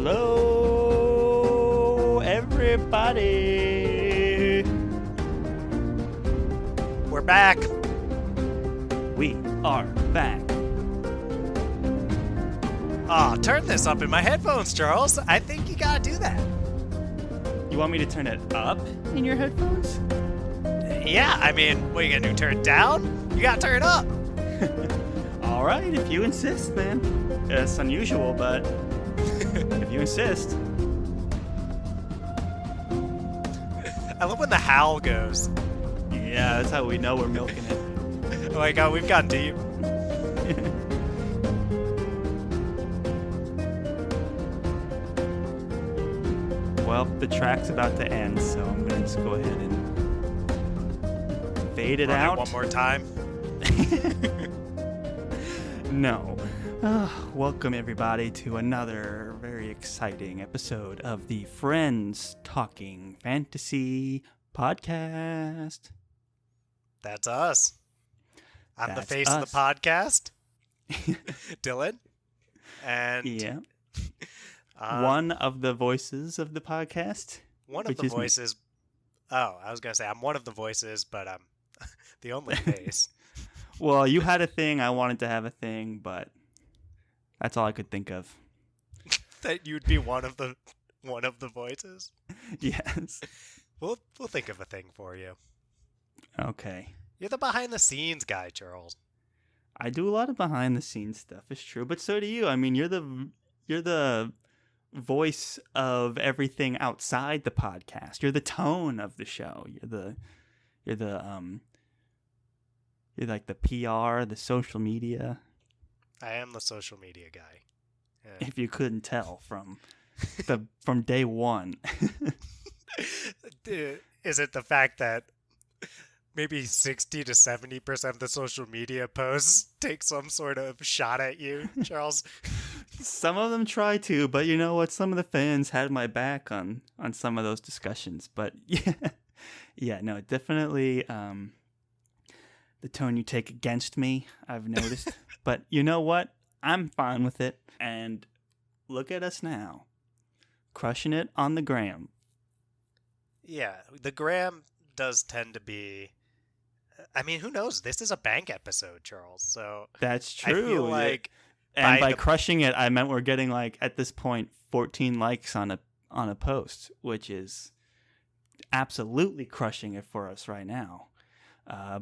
Hello, everybody. We're back. We are back. Turn this up in my headphones, Charles. I think you gotta do that. You want me to turn it up in your headphones? Yeah, I mean, what are you gonna do? Turn it down? You gotta turn it up. All right, if you insist, man. It's unusual, but if you insist. I love when the howl goes. Yeah, that's how we know we're milking it. Oh my god, we've gone deep. Well, the track's about to end, so I'm going to just go ahead and fade it Run out. One more time. No. Welcome, everybody, to another very exciting episode of the Friends Talking Fantasy Podcast. That's us. I'm the That's face us. of the podcast, Dylan. And Yeah. One of the voices of the podcast. one of which the is me. voices. Oh, I was gonna say I'm one of the voices, but I'm the only face. Well, you had a thing, I wanted to have a thing, but that's all I could think of. That you'd be one of the voices. Yes. We'll think of a thing for you. Okay. You're the behind the scenes guy, Charles. I do a lot of behind the scenes stuff, it's true, but so do you. I mean, you're the voice of everything outside the podcast. You're the tone of the show. You're like the PR, the social media. I am the social media guy. Yeah. If you couldn't tell from day one. Is it the fact that maybe 60 to 70% of the social media posts take some sort of shot at you, Charles? Some of them try to, but you know what? Some of the fans had my back on some of those discussions. But yeah, no, definitely the tone you take against me, I've noticed. But you know what? I'm fine with it. And look at us now, crushing it on the gram. Yeah, the gram does tend to be... I mean, who knows? This is a bank episode, Charles, so... That's true. I feel like... And by crushing it, I meant we're getting, like, at this point, 14 likes on a post, which is absolutely crushing it for us right now.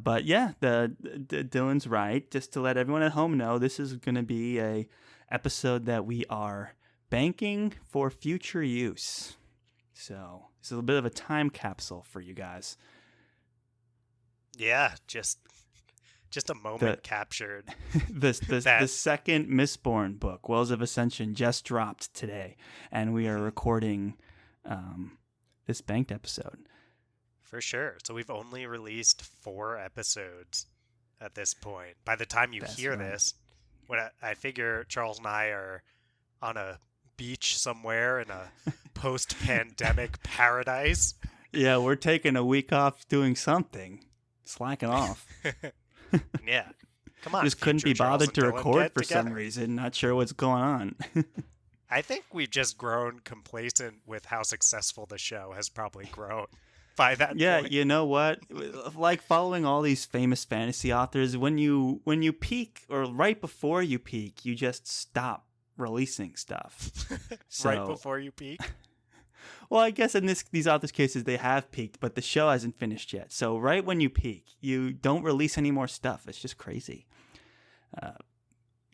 But yeah, the Dylan's right. Just to let everyone at home know, this is going to be a episode that we are banking for future use. So it's a bit of a time capsule for you guys. Yeah, just a moment captured. The second Mistborn book, Wells of Ascension, just dropped today, and we are recording this banked episode. For sure. So we've only released 4 episodes at this point. By the time you hear this, when I figure Charles and I are on a beach somewhere in a post-pandemic paradise. Yeah, we're taking a week off doing something, slacking off. Yeah. Come on. Just couldn't be bothered to record for together. some reason. Not sure what's going on. I think we've just grown complacent with how successful the show has probably grown by that point. You know what? Like following all these famous fantasy authors, when you peak or right before you peak, you just stop releasing stuff. So, right before you peak? Well, I guess in these authors' cases, they have peaked, but the show hasn't finished yet. So right when you peak, you don't release any more stuff. It's just crazy.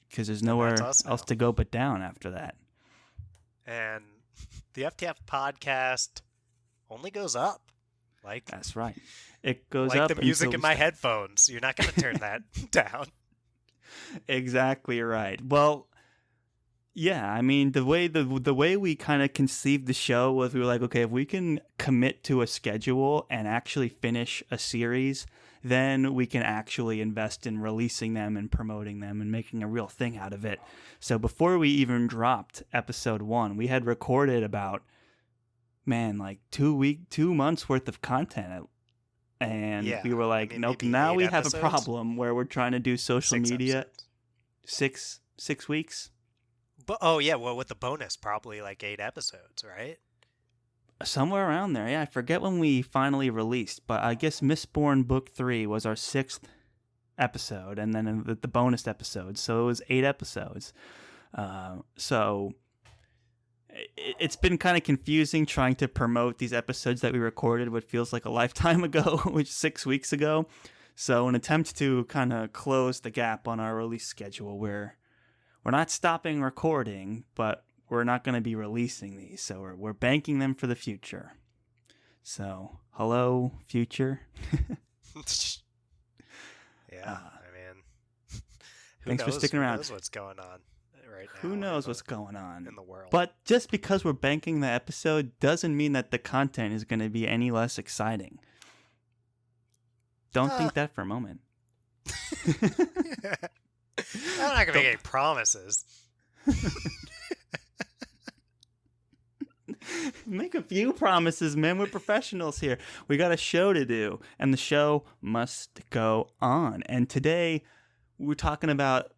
Because there's nowhere else to go but down after that. And the FTF podcast only goes up. That's right. It goes like up. Like the music in my headphones. You're not going to turn that down. Exactly right. Well, yeah, I mean, the way we kind of conceived the show was we were like, okay, if we can commit to a schedule and actually finish a series, then we can actually invest in releasing them and promoting them and making a real thing out of it. So before we even dropped episode 1, we had recorded about, like 2 months worth of content. And we were like, nope, now we have a problem where we're trying to do social media. Episodes. 6 weeks. But oh yeah, well with the bonus, probably like 8 episodes, right? Somewhere around there, yeah. I forget when we finally released, but I guess Mistborn Book 3 was our 6th episode, and then the bonus episode, so it was 8 episodes. So it's been kind of confusing trying to promote these episodes that we recorded what feels like a lifetime ago, which 6 weeks ago. So an attempt to kind of close the gap on our release schedule, where we're not stopping recording, but we're not going to be releasing these. So we're banking them for the future. So hello, future. Yeah, I mean, thanks for sticking around. Who knows what's going on right now? Who knows what's going on in the world? But just because we're banking the episode doesn't mean that the content is going to be any less exciting. Don't think that for a moment. I'm not going to make any promises. Make a few promises, man. We're professionals here. We got a show to do, and the show must go on. And today, we're talking about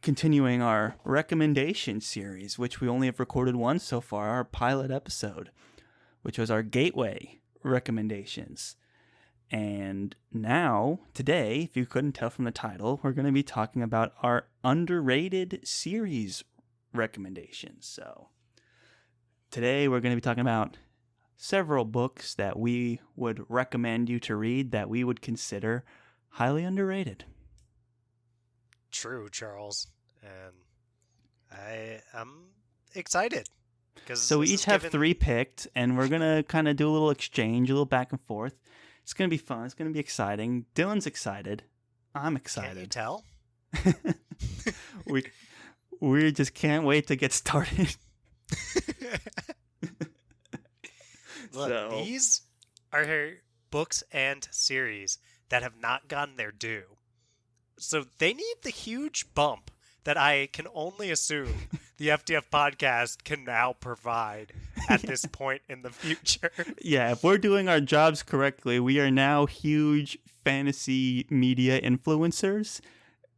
continuing our recommendation series, which we only have recorded one so far, our pilot episode, which was our gateway recommendations. And now, today, if you couldn't tell from the title, we're going to be talking about our underrated series recommendations. So today we're going to be talking about several books that we would recommend you to read that we would consider highly underrated. True, Charles. And I am excited. So we each have 3 picked, and we're going to kind of do a little exchange, a little back and forth. It's going to be fun. It's going to be exciting. Dylan's excited. I'm excited. Can't you tell? we just can't wait to get started. Look, these are books and series that have not gotten their due. So they need the huge bump that I can only assume the FTF podcast can now provide at this point in the future. Yeah, if we're doing our jobs correctly, we are now huge fantasy media influencers,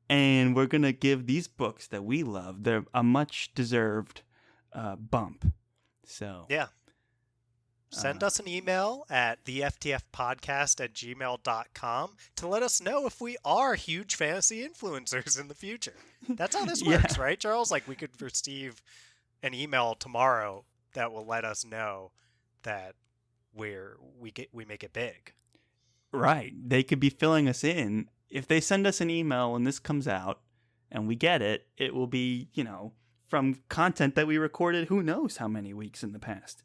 and we're going to give these books that we love a much deserved bump. So yeah. Send us an email at theftfpodcast@gmail.com to let us know if we are huge fantasy influencers in the future. That's how this works, right, Charles? Like, we could receive an email tomorrow that will let us know that we make it big. Right. They could be filling us in. If they send us an email when this comes out and we get it, it will be, from content that we recorded who knows how many weeks in the past.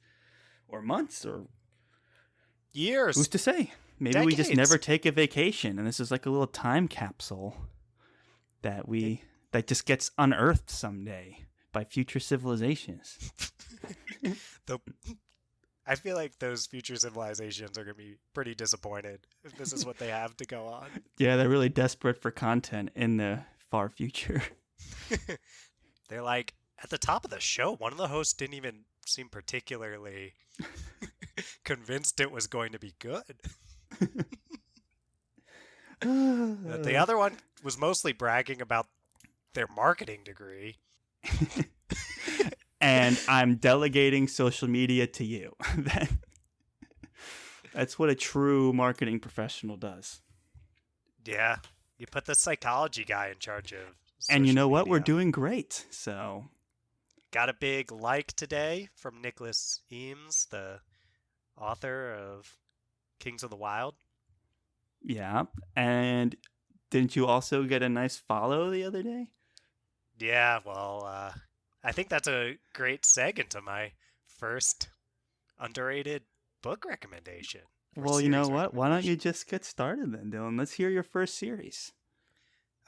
Or months, or years. Who's to say? Maybe decades. We just never take a vacation, and this is like a little time capsule that just gets unearthed someday by future civilizations. I feel like those future civilizations are going to be pretty disappointed if this is what they have to go on. Yeah, they're really desperate for content in the far future. They're like, at the top of the show, one of the hosts didn't even seem particularly convinced it was going to be good. The other one was mostly bragging about their marketing degree. And I'm delegating social media to you. That's what a true marketing professional does. Yeah. You put the psychology guy in charge of and you know what? media. We're doing great. So got a big like today from Nicholas Eames, the author of Kings of the Wild. Yeah. And didn't you also get a nice follow the other day? Yeah, well, I think that's a great seg into my first underrated book recommendation. Well, you know what? Why don't you just get started then, Dylan? Let's hear your first series.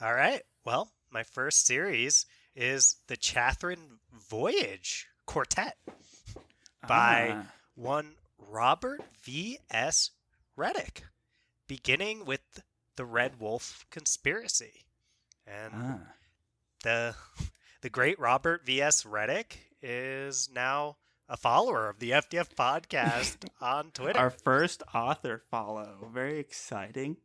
All right. Well, my first series is the Chathrin Voyage Quartet by one Robert V.S. Reddick, beginning with the Red Wolf Conspiracy. And the great Robert V.S. Reddick is now a follower of the FTF podcast on Twitter. Our first author follow. Very exciting.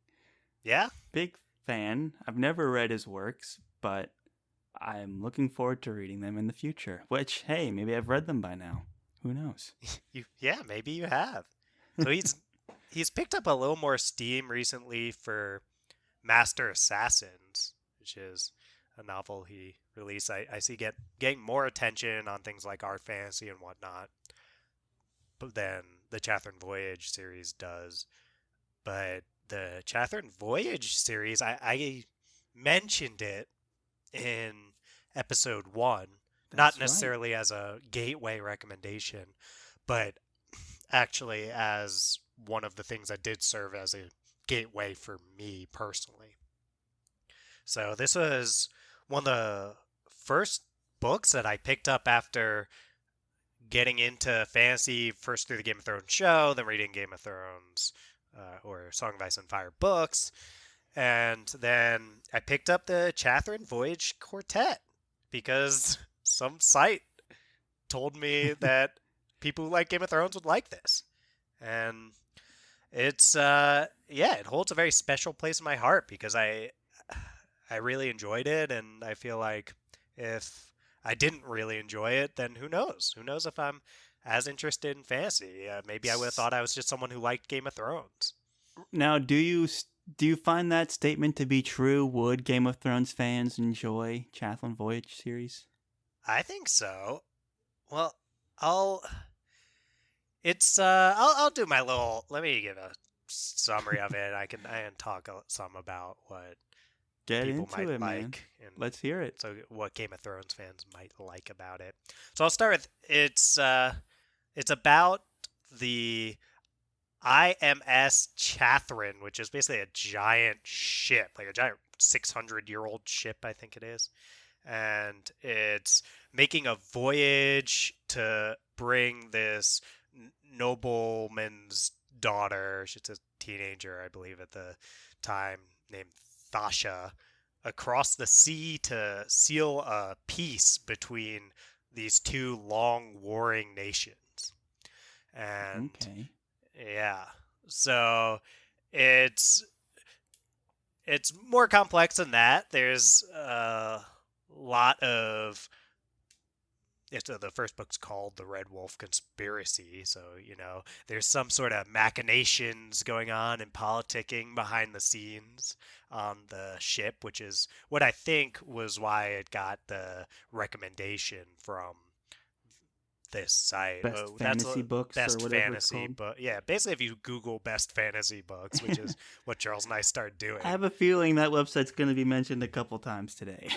Yeah. Big fan. I've never read his works, but I'm looking forward to reading them in the future. Which, hey, maybe I've read them by now. Who knows? Yeah, maybe you have. So he's picked up a little more steam recently for Master Assassins, which is a novel he released. I see getting more attention on things like art fantasy and whatnot than the Chathern Voyage series does. But the Chathern Voyage series, I mentioned it in episode 1, not That's right. necessarily as a gateway recommendation, but actually as one of the things that did serve as a gateway for me personally. So this was one of the first books that I picked up after getting into fantasy, first through the Game of Thrones show, then reading Game of Thrones or Song of Ice and Fire books. And then I picked up the Chathern Voyage Quartet because some site told me that people who like Game of Thrones would like this. And it's it holds a very special place in my heart because I really enjoyed it, and I feel like if I didn't really enjoy it, then who knows? Who knows if I'm as interested in fantasy? Maybe I would have thought I was just someone who liked Game of Thrones. Now, do you find that statement to be true? Would Game of Thrones fans enjoy Chatham Voyage series? I think so. Well, I'll I'll do my little. Let me give a summary of it. I can talk some about what Get people into might it, man. like and Let's hear it. so what Game of Thrones fans might like about it. So I'll start with it's about the IMS Chathrin, which is basically a giant ship, like a giant 600-year-old ship, I think it is. And it's making a voyage to bring this nobleman's daughter, she's a teenager, I believe, at the time, named Thasha, across the sea to seal a peace between these two long warring nations. And Okay. yeah, so it's it's more complex than that. There's a lot of the first book's called The Red Wolf Conspiracy, so there's some sort of machinations going on and politicking behind the scenes on the ship, which is what I think was why it got the recommendation from this site. Best That's fantasy a books or best whatever it's fantasy called. book. Yeah, basically, if you Google best fantasy books, which is what Charles and I started doing. I have a feeling that website's going to be mentioned a couple times today.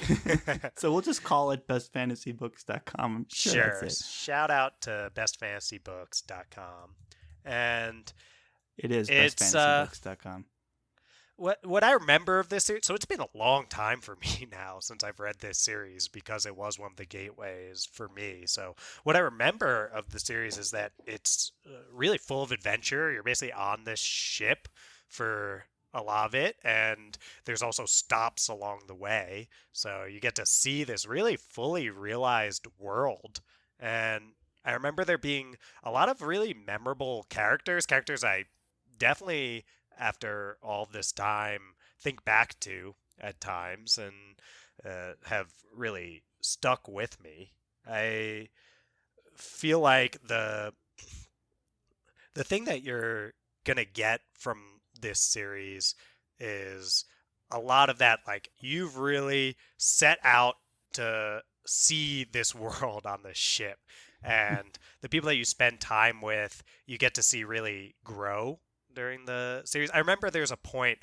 So we'll just call it bestfantasybooks.com. I'm sure that's it. Shout out to bestfantasybooks.com. And It is it's bestfantasybooks.com. what I remember of this series, so it's been a long time for me now since I've read this series because it was one of the gateways for me. So what I remember of the series is that it's really full of adventure. You're basically on this ship for a lot of it, and there's also stops along the way. So you get to see this really fully realized world. And I remember there being a lot of really memorable characters I definitely after all this time think back to at times and have really stuck with me. I feel like the thing that you're gonna get from this series is a lot of that, like, you've really set out to see this world on this ship, and the people that you spend time with you get to see really grow during the series. I remember there's a point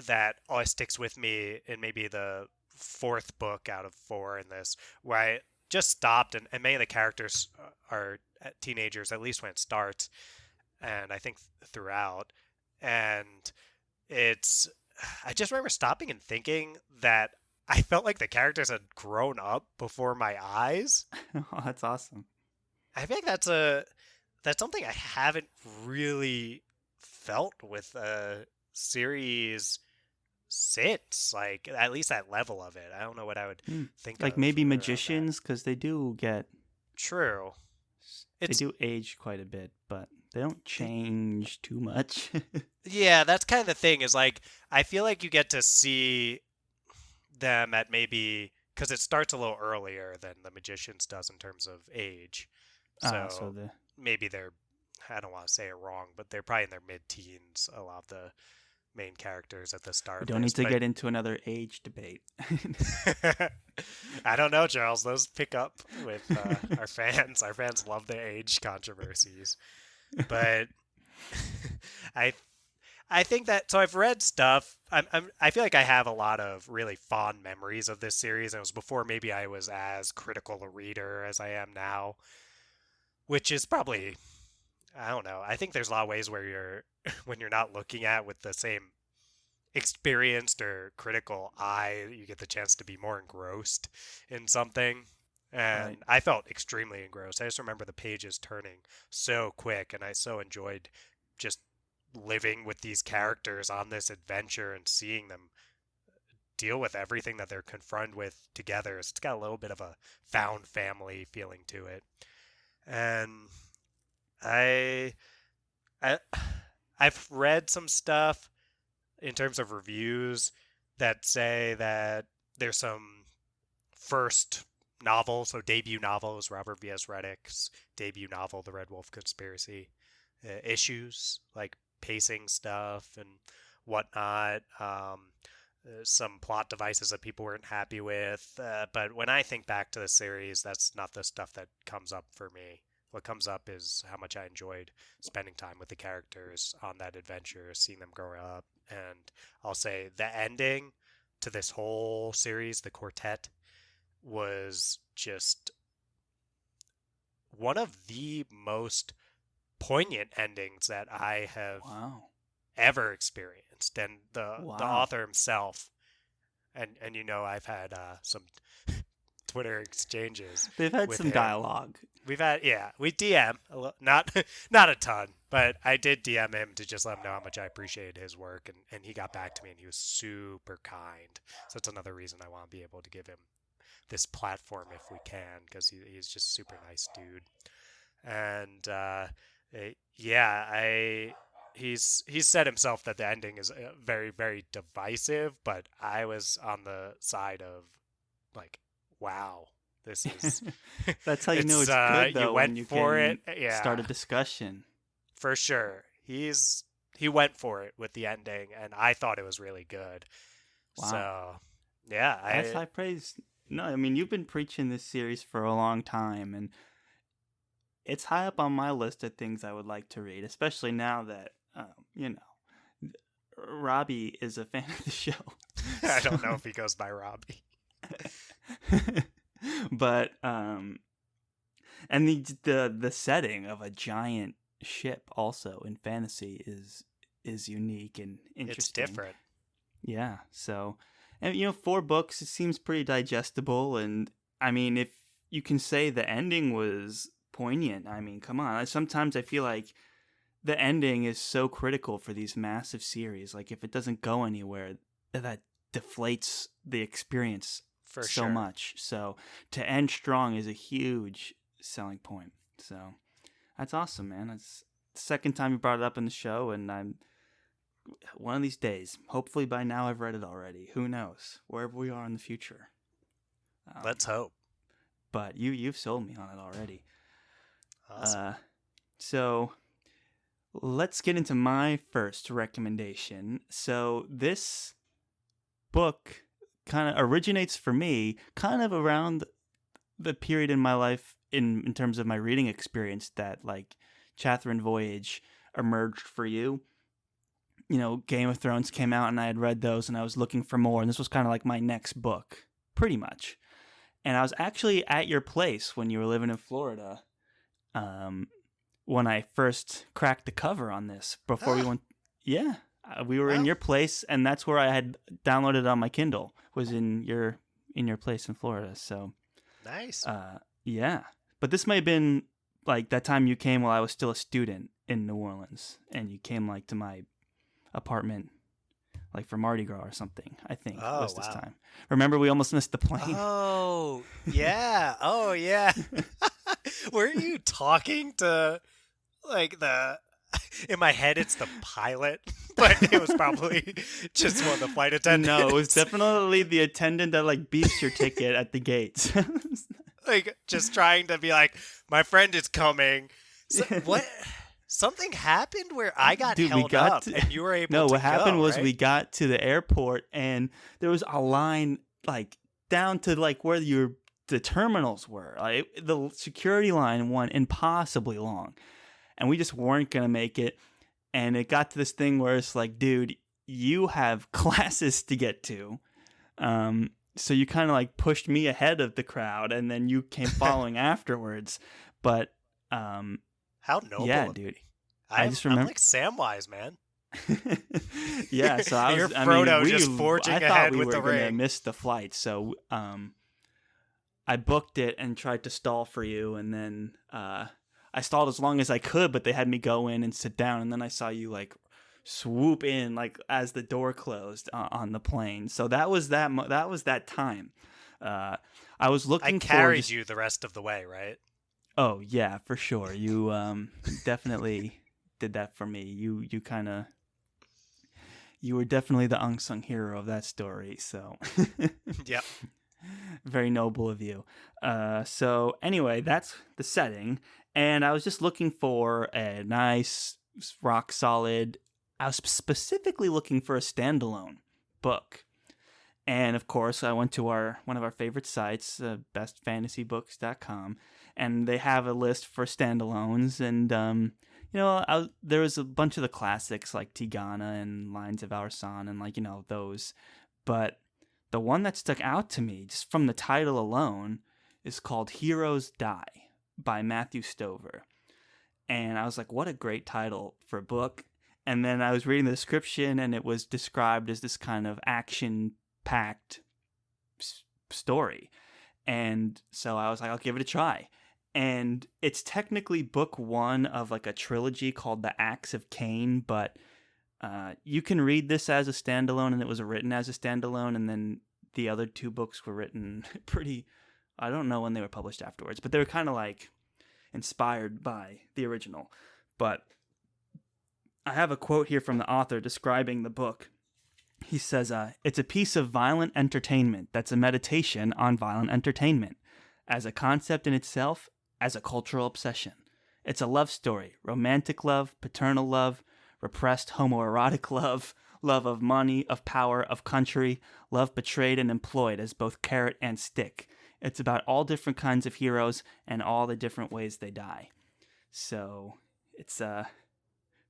that always sticks with me in maybe the fourth book out of 4 in this, where I just stopped, and many of the characters are teenagers, at least when it starts, and I think throughout. And I just remember stopping and thinking that I felt like the characters had grown up before my eyes. Oh, that's awesome. I think that's something I haven't really felt with a series since, like, at least that level of it. I don't know what I would think like of maybe around magicians, because they do get true. they do age quite a bit, but they don't change too much. Yeah, that's kind of the thing, is like I feel like you get to see them at maybe because it starts a little earlier than The Magicians does in terms of age. So maybe they're, I don't want to say it wrong, but they're probably in their mid-teens, a lot of the main characters at the start. We don't need to get into another age debate. I don't know, Charles. Those pick up with our fans. Our fans love the age controversies. But I think that, so I've read stuff. I feel like I have a lot of really fond memories of this series. And it was before maybe I was as critical a reader as I am now, which is probably, I don't know. I think there's a lot of ways where when you're not looking at with the same experienced or critical eye, you get the chance to be more engrossed in something. And right. I felt extremely engrossed. I just remember the pages turning so quick, and I so enjoyed just living with these characters on this adventure and seeing them deal with everything that they're confronted with together. It's got a little bit of a found family feeling to it. And I've read some stuff in terms of reviews that say that there's some first novel, so debut novel is Robert V.S. Reddick's debut novel, The Red Wolf Conspiracy, issues, like pacing stuff and whatnot, some plot devices that people weren't happy with. But when I think back to the series, that's not the stuff that comes up for me. What comes up is how much I enjoyed spending time with the characters on that adventure, seeing them grow up. And I'll say the ending to this whole series, the quartet, was just one of the most poignant endings that I have ever experienced. And the author himself, and you know, I've had some Twitter exchanges. They've had some dialogue. We've had, we DM, not a ton, but I did DM him to just let him know how much I appreciated his work, and he got back to me, and he was super kind. So that's another reason I want to be able to give him this platform if we can, because he's just a super nice dude. And he's said himself that the ending is very, very divisive, but I was on the side of like, wow, this is that's how you know it's good, though, you went when you for can it. Start a discussion. For sure. He went for it with the ending, and I thought it was really good. Wow. So yeah, that's high praise. No, I mean, you've been preaching this series for a long time, and it's high up on my list of things I would like to read, especially now that Robbie is a fan of the show. I don't know if he goes by Robbie. But and the setting of a giant ship also in fantasy is unique and interesting. It's different. Yeah. So, and 4 books, it seems pretty digestible, and I mean, if you can say the ending was poignant, I mean, come on. Sometimes I feel like the ending is so critical for these massive series. Like, if it doesn't go anywhere, that deflates the experience so much. So to end strong is a huge selling point. So that's awesome, man. It's the second time you brought it up in the show, and I'm one of these days, hopefully by now I've read it already. Who knows? Wherever we are in the future. Let's hope. But you've sold me on it already. Awesome. So let's get into my first recommendation. So this book kind of originates for me kind of around the period in my life in terms of my reading experience that like Catherine Voyage emerged for you. Game of Thrones came out and I had read those and I was looking for more, and this was kind of like my next book, pretty much. And I was actually at your place when you were living in Florida when I first cracked the cover on this before we went. Yeah. We were in your place, and that's where I had downloaded it on my Kindle, was in your place in Florida. So nice. Yeah. But this may have been like that time you came while I was still a student in New Orleans, and you came like to my apartment like for Mardi Gras or something, I think was this time. Remember, we almost missed the plane. Oh, yeah. Oh, yeah. Weren't you talking to like the in my head it's the pilot, but it was probably just one of the flight attendants. No, it was definitely the attendant that like beeps your ticket at the gates. Like just trying to be like, my friend is coming. So, what? Something happened where I got held up and you were able to go. No, what happened was right? we got to the airport and there was a line like down to like where the terminals were. Like the security line went impossibly long. And we just weren't going to make it. And it got to this thing where it's like, dude, you have classes to get to. So you kind of like pushed me ahead of the crowd and then you came following afterwards. But how noble. Yeah, dude. I'm like Samwise, man. Yeah, so I was Frodo just forging ahead with the ring. I thought we were going to miss the flight. So I booked it and tried to stall for you, and then I stalled as long as I could, but they had me go in and sit down, and then I saw you like swoop in like as the door closed on the plane. So that was that time. I was looking. I carried you the rest of the way, right? Oh yeah, for sure. You definitely did that for me. You were definitely the unsung hero of that story. So yep. Very noble of you. So anyway, that's the setting. And I was just looking for a nice, rock solid. I was specifically looking for a standalone book. And of course, I went to one of our favorite sites, bestfantasybooks.com, and they have a list for standalones. And there was a bunch of the classics like Tigana and Lines of Arsan and those. But the one that stuck out to me, just from the title alone, is called Heroes Die by Matthew Stover. And I was like, what a great title for a book. And then I was reading the description, and it was described as this kind of action-packed story. And so I was like, I'll give it a try. And it's technically book one of like a trilogy called The Axe of Cain, but you can read this as a standalone, and it was written as a standalone, and then the other two books were written I don't know when they were published afterwards, but they were kind of like inspired by the original. But I have a quote here from the author describing the book. He says, it's a piece of violent entertainment that's a meditation on violent entertainment, as a concept in itself, as a cultural obsession. It's a love story, romantic love, paternal love, repressed homoerotic love, love of money, of power, of country, love betrayed and employed as both carrot and stick. It's about all different kinds of heroes and all the different ways they die. So it's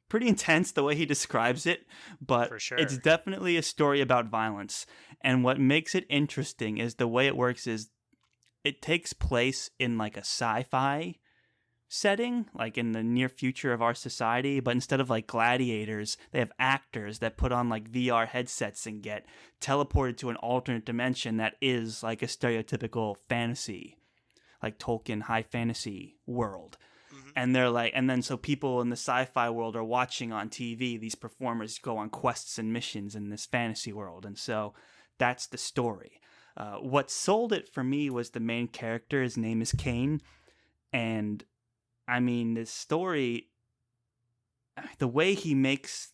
pretty intense the way he describes it, but for sure. It's definitely a story about violence. And what makes it interesting is the way it works is it takes place in like a sci-fi setting, like in the near future of our society, but instead of like gladiators, they have actors that put on like VR headsets and get teleported to an alternate dimension that is like a stereotypical fantasy, like Tolkien high fantasy world. Mm-hmm. And they're like, and then so people in the sci-fi world are watching on TV these performers go on quests and missions in this fantasy world, and so that's the story. What sold it for me was the main character. His name is Cain, and I mean, this story, the way he makes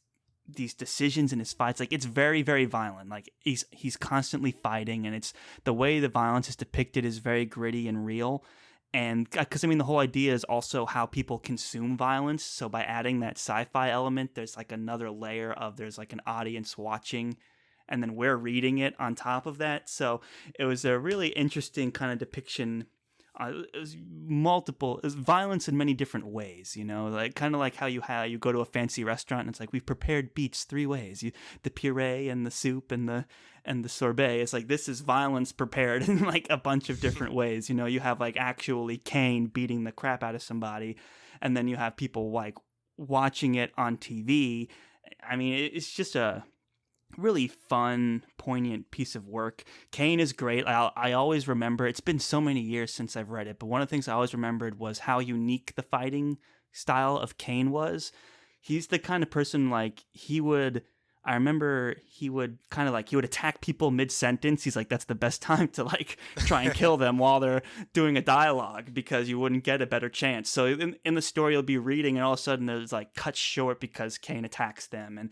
these decisions in his fights, like it's very, very violent. Like he's constantly fighting, and it's the way the violence is depicted is very gritty and real. And because I mean, the whole idea is also how people consume violence. So by adding that sci-fi element, there's like another layer of there's like an audience watching, and then we're reading it on top of that. So it was a really interesting kind of depiction. It was violence in many different ways, like kind of like how you go to a fancy restaurant and it's like, we've prepared beets 3 ways, the puree and the soup and the sorbet. It's like, this is violence prepared in like a bunch of different ways. You have like actually Cain beating the crap out of somebody, and then you have people like watching it on TV. I mean, it's just a really fun, poignant piece of work. Cain is great. I always remember, it's been so many years since I've read it, but one of the things I always remembered was how unique the fighting style of Cain was. He's the kind of person, like, he would I remember he would attack people mid-sentence. He's like, that's the best time to like try and kill them while they're doing a dialogue, because you wouldn't get a better chance. So in the story, you'll be reading and all of a sudden there's like cut short because Cain attacks them. And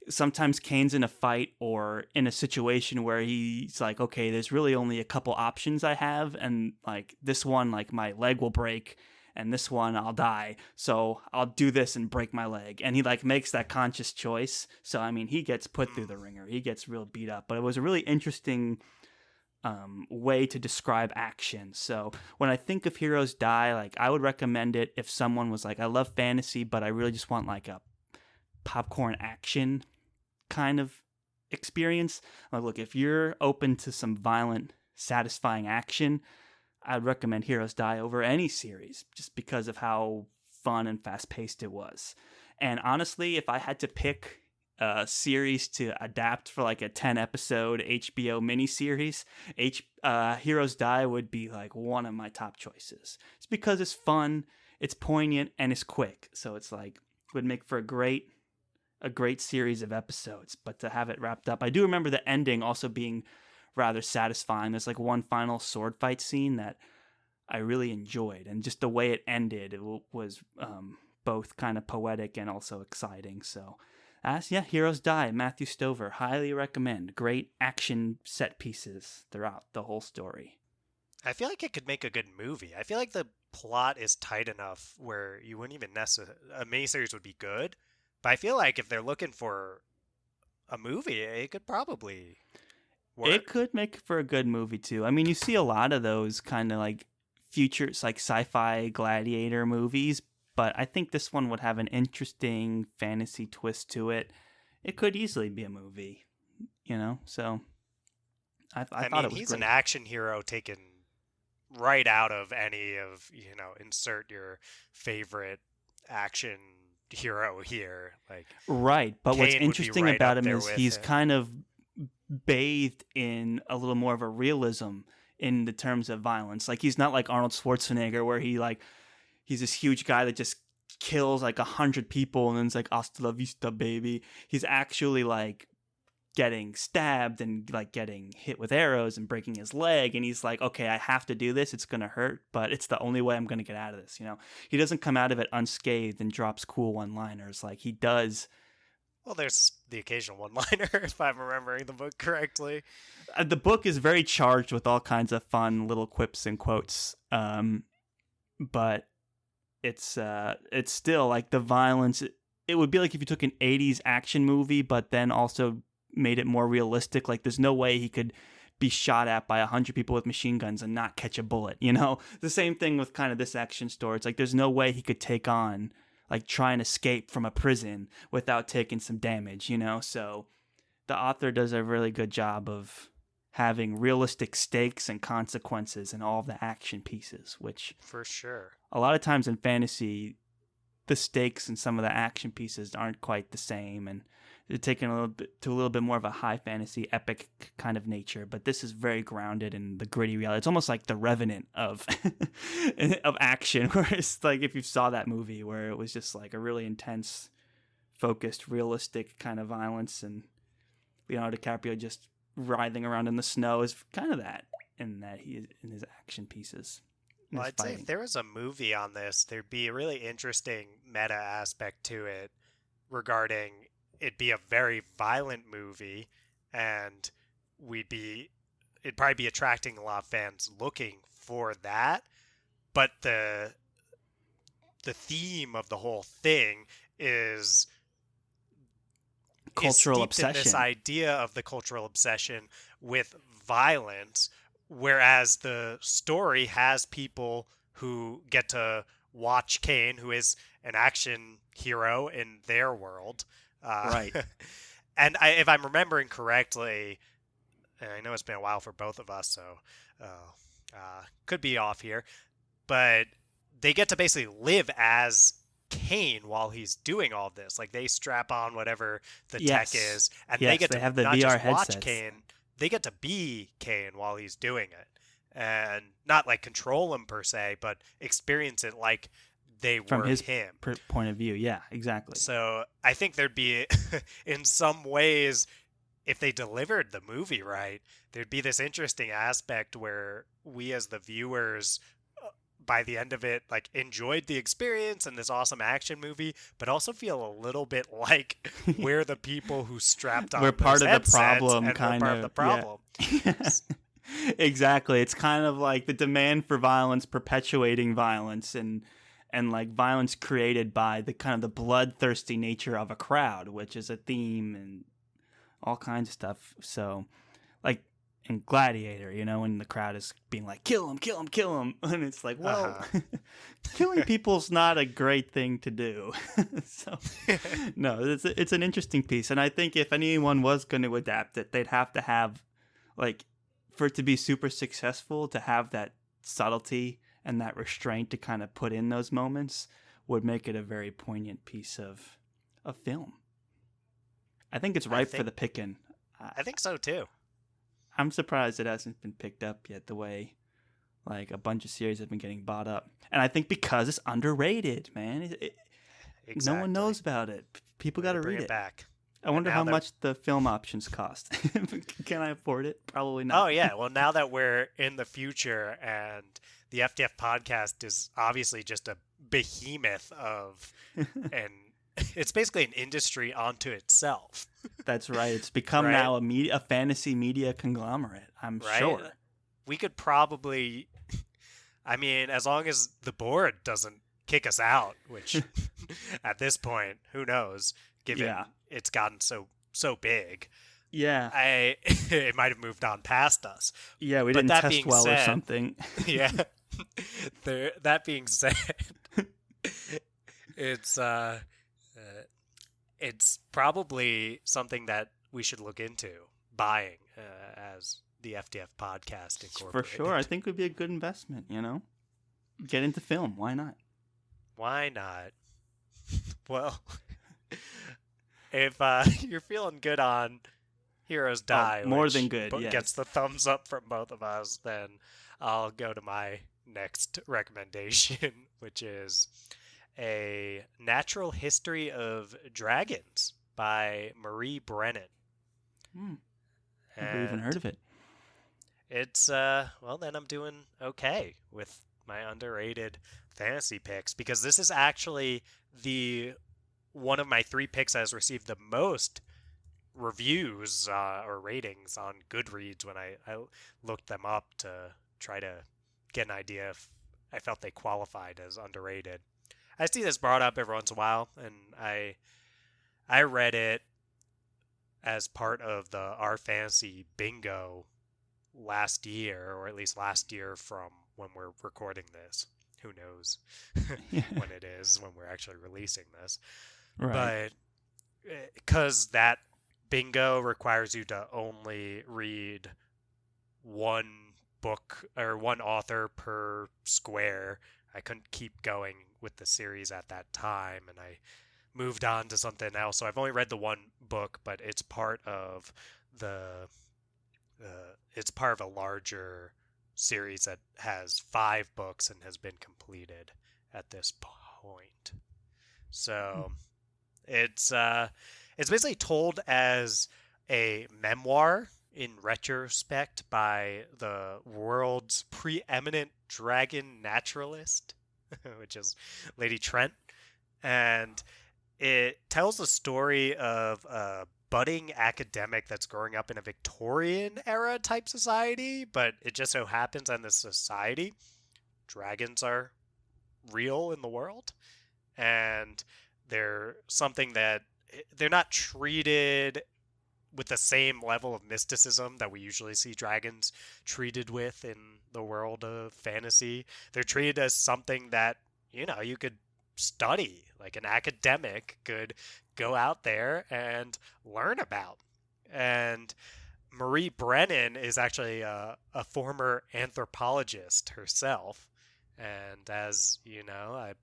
sometimes Cain's in a fight or in a situation where he's like, okay, there's really only a couple options I have. And like this one, like my leg will break, and this one I'll die, so I'll do this and break my leg. And he like makes that conscious choice. So I mean, he gets put through the ringer, he gets real beat up, but it was a really interesting way to describe action. So when I think of Heroes Die, like I would recommend it if someone was like, I love fantasy, but I really just want like a popcorn action kind of experience. Like, look, if you're open to some violent, satisfying action, I'd recommend Heroes Die over any series, just because of how fun and fast-paced it was. And honestly, if I had to pick a series to adapt for like a 10-episode HBO miniseries, Heroes Die would be like one of my top choices. It's because it's fun, it's poignant, and it's quick. So it's like, would make for a great series of episodes. But to have it wrapped up, I do remember the ending also being rather satisfying. There's like one final sword fight scene that I really enjoyed, and just the way it ended, it was both kind of poetic and also exciting. So Heroes Die, Matthew Stover, highly recommend. Great action set pieces throughout the whole story. I feel like it could make a good movie. I feel like the plot is tight enough where you wouldn't even necessarily, a miniseries would be good, but I feel like if they're looking for a movie, it could probably work. It could make for a good movie too. I mean, you see a lot of those kind of like futures, like sci-fi gladiator movies, but I think this one would have an interesting fantasy twist to it. It could easily be a movie, So I thought mean, it was he's great. An action hero taken right out of any of, insert your favorite action hero here. Like, right, but what's interesting about him is he's him. kind of bathed in a little more of a realism in the terms of violence. Like, he's not like Arnold Schwarzenegger, where he's this huge guy that just kills like 100 people and then it's like hasta la vista, baby. He's actually like getting stabbed and like getting hit with arrows and breaking his leg, and he's like, okay, I have to do this, it's gonna hurt, but it's the only way I'm gonna get out of this. He doesn't come out of it unscathed and drops cool one-liners like he does. Well, there's the occasional one-liner, if I'm remembering the book correctly. The book is very charged with all kinds of fun little quips and quotes, but it's still like the violence. It would be like if you took an 80s action movie, but then also made it more realistic. Like, there's no way he could be shot at by 100 people with machine guns and not catch a bullet. The same thing with kind of this action story. It's like there's no way he could take on, like, try and escape from a prison without taking some damage. So the author does a really good job of having realistic stakes and consequences in all of the action pieces, which for sure, a lot of times in fantasy, the stakes in some of the action pieces aren't quite the same, and they're taken a little bit more of a high fantasy epic kind of nature. But this is very grounded in the gritty reality. It's almost like the Revenant of of action, where it's like, if you saw that movie where it was just like a really intense, focused, realistic kind of violence, and Leonardo DiCaprio just writhing around in the snow is kind of that in his action pieces. Well, I'd say if there was a movie on this, there'd be a really interesting meta aspect to it regarding it'd be a very violent movie, and it'd probably be attracting a lot of fans looking for that. But the theme of the whole thing is cultural obsession. In this idea of the cultural obsession with violence, whereas the story has people who get to watch Cain, who is an action hero in their world. Right. And if I'm remembering correctly, and I know it's been a while for both of us, so could be off here, but they get to basically live as Cain while he's doing all this. Like, they strap on whatever the tech is, and they get to have the not VR just headsets. watch Cain, they get to be Cain while he's doing it. And not like control him per se, but experience it like they from were his him. point of view. Yeah, exactly. So I think there'd be, in some ways, if they delivered the movie right, there'd be this interesting aspect where we as the viewers, by the end of it, like enjoyed the experience and this awesome action movie, but also feel a little bit like we're the people who strapped on we're part those of the problem, and kind we're part of the problem. Yeah. Exactly. It's kind of like the demand for violence perpetuating violence, and like violence created by the kind of the bloodthirsty nature of a crowd, which is a theme and all kinds of stuff. So, like in Gladiator, you know, when the crowd is being like, kill him, kill him, kill him. And it's like, well, killing people's not a great thing to do. So, no, it's an interesting piece. And I think if anyone was going to adapt it, they'd have to have, like, for it to be super successful, to have that subtlety and that restraint to kind of put in those moments would make it a very poignant piece of film. I think it's ripe for the picking. I think so too. I'm surprised it hasn't been picked up yet, the way like a bunch of series have been getting bought up. And I think because it's underrated, man. Exactly. No one knows about it. People got to read it. Back. I wonder how much the film options cost. Can I afford it? Probably not. Oh, yeah. Well, now that we're in the future and the FTF podcast is obviously just a behemoth of, and it's basically an industry unto itself. That's right. It's become right? now a fantasy media conglomerate, I'm sure. We could probably, I mean, as long as the board doesn't kick us out, which at this point, who knows, given it's gotten so big. Yeah. It might have moved on past us. Yeah, we didn't test well or something. Yeah. That being said, it's probably something that we should look into buying as the FTF podcast incorporated. For sure. I think it would be a good investment, you know? Get into film. Why not? Why not? Well, if you're feeling good on Heroes Die, more than good, gets the thumbs up from both of us, then I'll go to my next recommendation, which is A Natural History of Dragons by Marie Brennan. Never even heard of it. It's, well, then I'm doing okay with my underrated fantasy picks, because this is actually one of my 3 picks that has received the most reviews or ratings on Goodreads when I looked them up to try to get an idea if I felt they qualified as underrated. I see this brought up every once in a while, and I read it as part of the Our Fantasy Bingo last year, or at least last year from when we're recording this. Who knows when it is, when we're actually releasing this. Right. But because that bingo requires you to only read one book or one author per square, I couldn't keep going with the series at that time, and I moved on to something else. So I've only read the one book, but it's part of it's part of a larger series that has 5 books and has been completed at this point. So it's basically told as a memoir in retrospect by the world's preeminent dragon naturalist, which is Lady Trent. And it tells the story of a budding academic that's growing up in a Victorian era type society, but it just so happens in this society, dragons are real in the world, and they're something that they're not treated with the same level of mysticism that we usually see dragons treated with in the world of fantasy. They're treated as something that, you know, you could study, like an academic could go out there and learn about. And Marie Brennan is actually a former anthropologist herself. And as you know,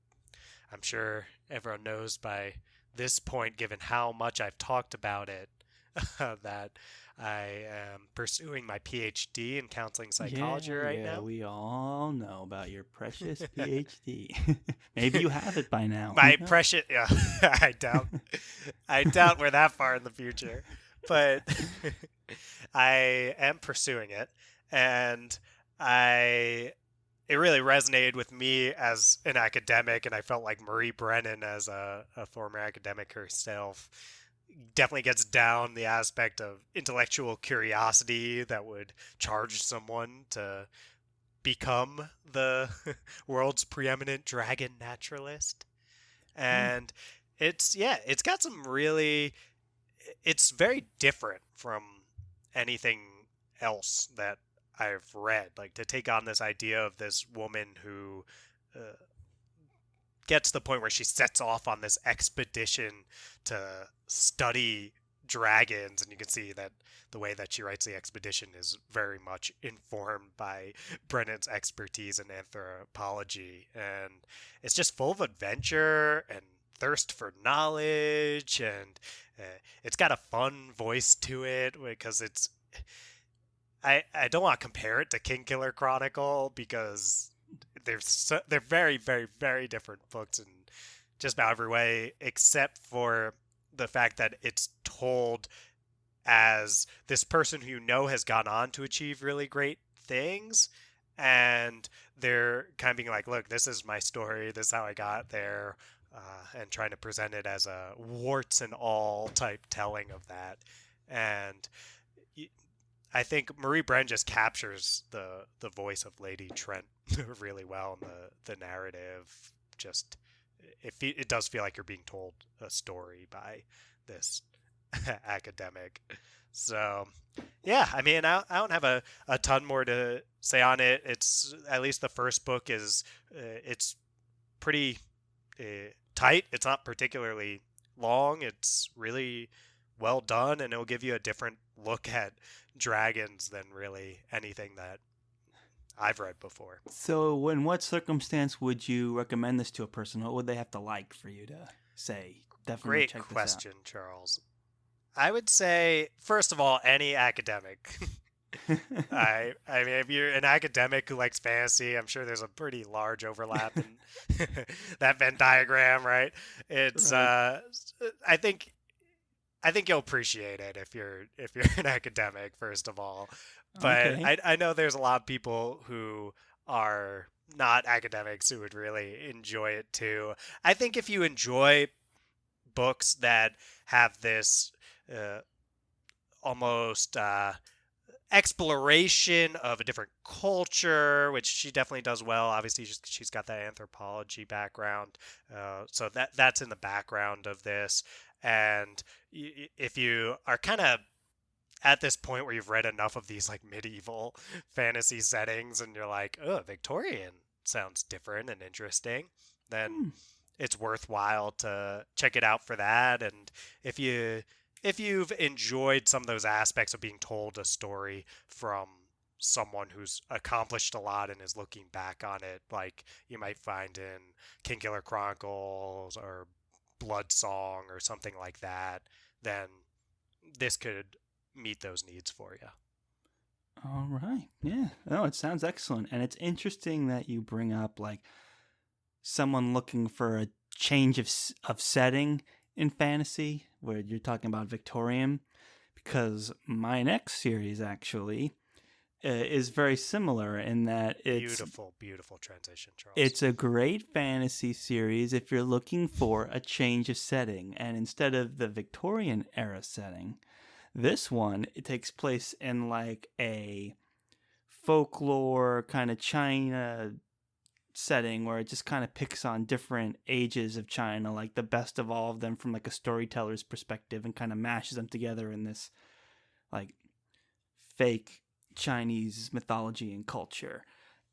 I'm sure everyone knows by this point, given how much I've talked about it that I am pursuing my PhD in counseling psychology right now. We all know about your precious PhD. Maybe you have it by now. My precious, yeah, I doubt we're that far in the future, but I am pursuing it, and it really resonated with me as an academic, and I felt like Marie Brennan, as a former academic herself, definitely gets down the aspect of intellectual curiosity that would charge someone to become the world's preeminent dragon naturalist. And it's got some really, it's very different from anything else that I've read. Like, to take on this idea of this woman who gets to the point where she sets off on this expedition to study dragons, and you can see that the way that she writes the expedition is very much informed by Brennan's expertise in anthropology, and it's just full of adventure and thirst for knowledge, and it's got a fun voice to it, because it's I don't want to compare it to Kingkiller Chronicle, because they're very, very, very different books in just about every way, except for the fact that it's told as this person who has gone on to achieve really great things, and they're kind of being like, look, this is my story, this is how I got there, and trying to present it as a warts and all type telling of that. And I think Marie Brennan just captures the voice of Lady Trent really well in the narrative. Just it does feel like you're being told a story by this academic. So yeah, I mean, I don't have a ton more to say on it. It's, at least the first book is it's pretty tight. It's not particularly long. It's really well done, and it'll give you a different look at dragons than really anything that I've read before. So in what circumstance would you recommend this to a person? What would they have to like for you to say, definitely check this out? Great question, Charles. I would say, first of all, any academic. I mean, if you're an academic who likes fantasy, I'm sure there's a pretty large overlap in that Venn diagram, right? It's right. I think you'll appreciate it if you're an academic, first of all. But okay. I know there's a lot of people who are not academics who would really enjoy it too. I think if you enjoy books that have this almost exploration of a different culture, which she definitely does well. Obviously, she's got that anthropology background, so that's in the background of this. And if you are kind of at this point where you've read enough of these like medieval fantasy settings, and you're like, oh, Victorian sounds different and interesting, then it's worthwhile to check it out for that. And if you've enjoyed some of those aspects of being told a story from someone who's accomplished a lot and is looking back on it, like you might find in Kingkiller Chronicles or Blood Song or something like that, then this could meet those needs for you. All right. Yeah. Oh, it sounds excellent. And it's interesting that you bring up like someone looking for a change of setting in fantasy, where you're talking about Victorian, because my next series actually is very similar in that it's beautiful transition, Charles. It's a great fantasy series if you're looking for a change of setting, and instead of the Victorian era setting, this one, it takes place in like a folklore kind of China setting, where it just kind of picks on different ages of China, like the best of all of them from like a storyteller's perspective, and kind of mashes them together in this like fake Chinese mythology and culture.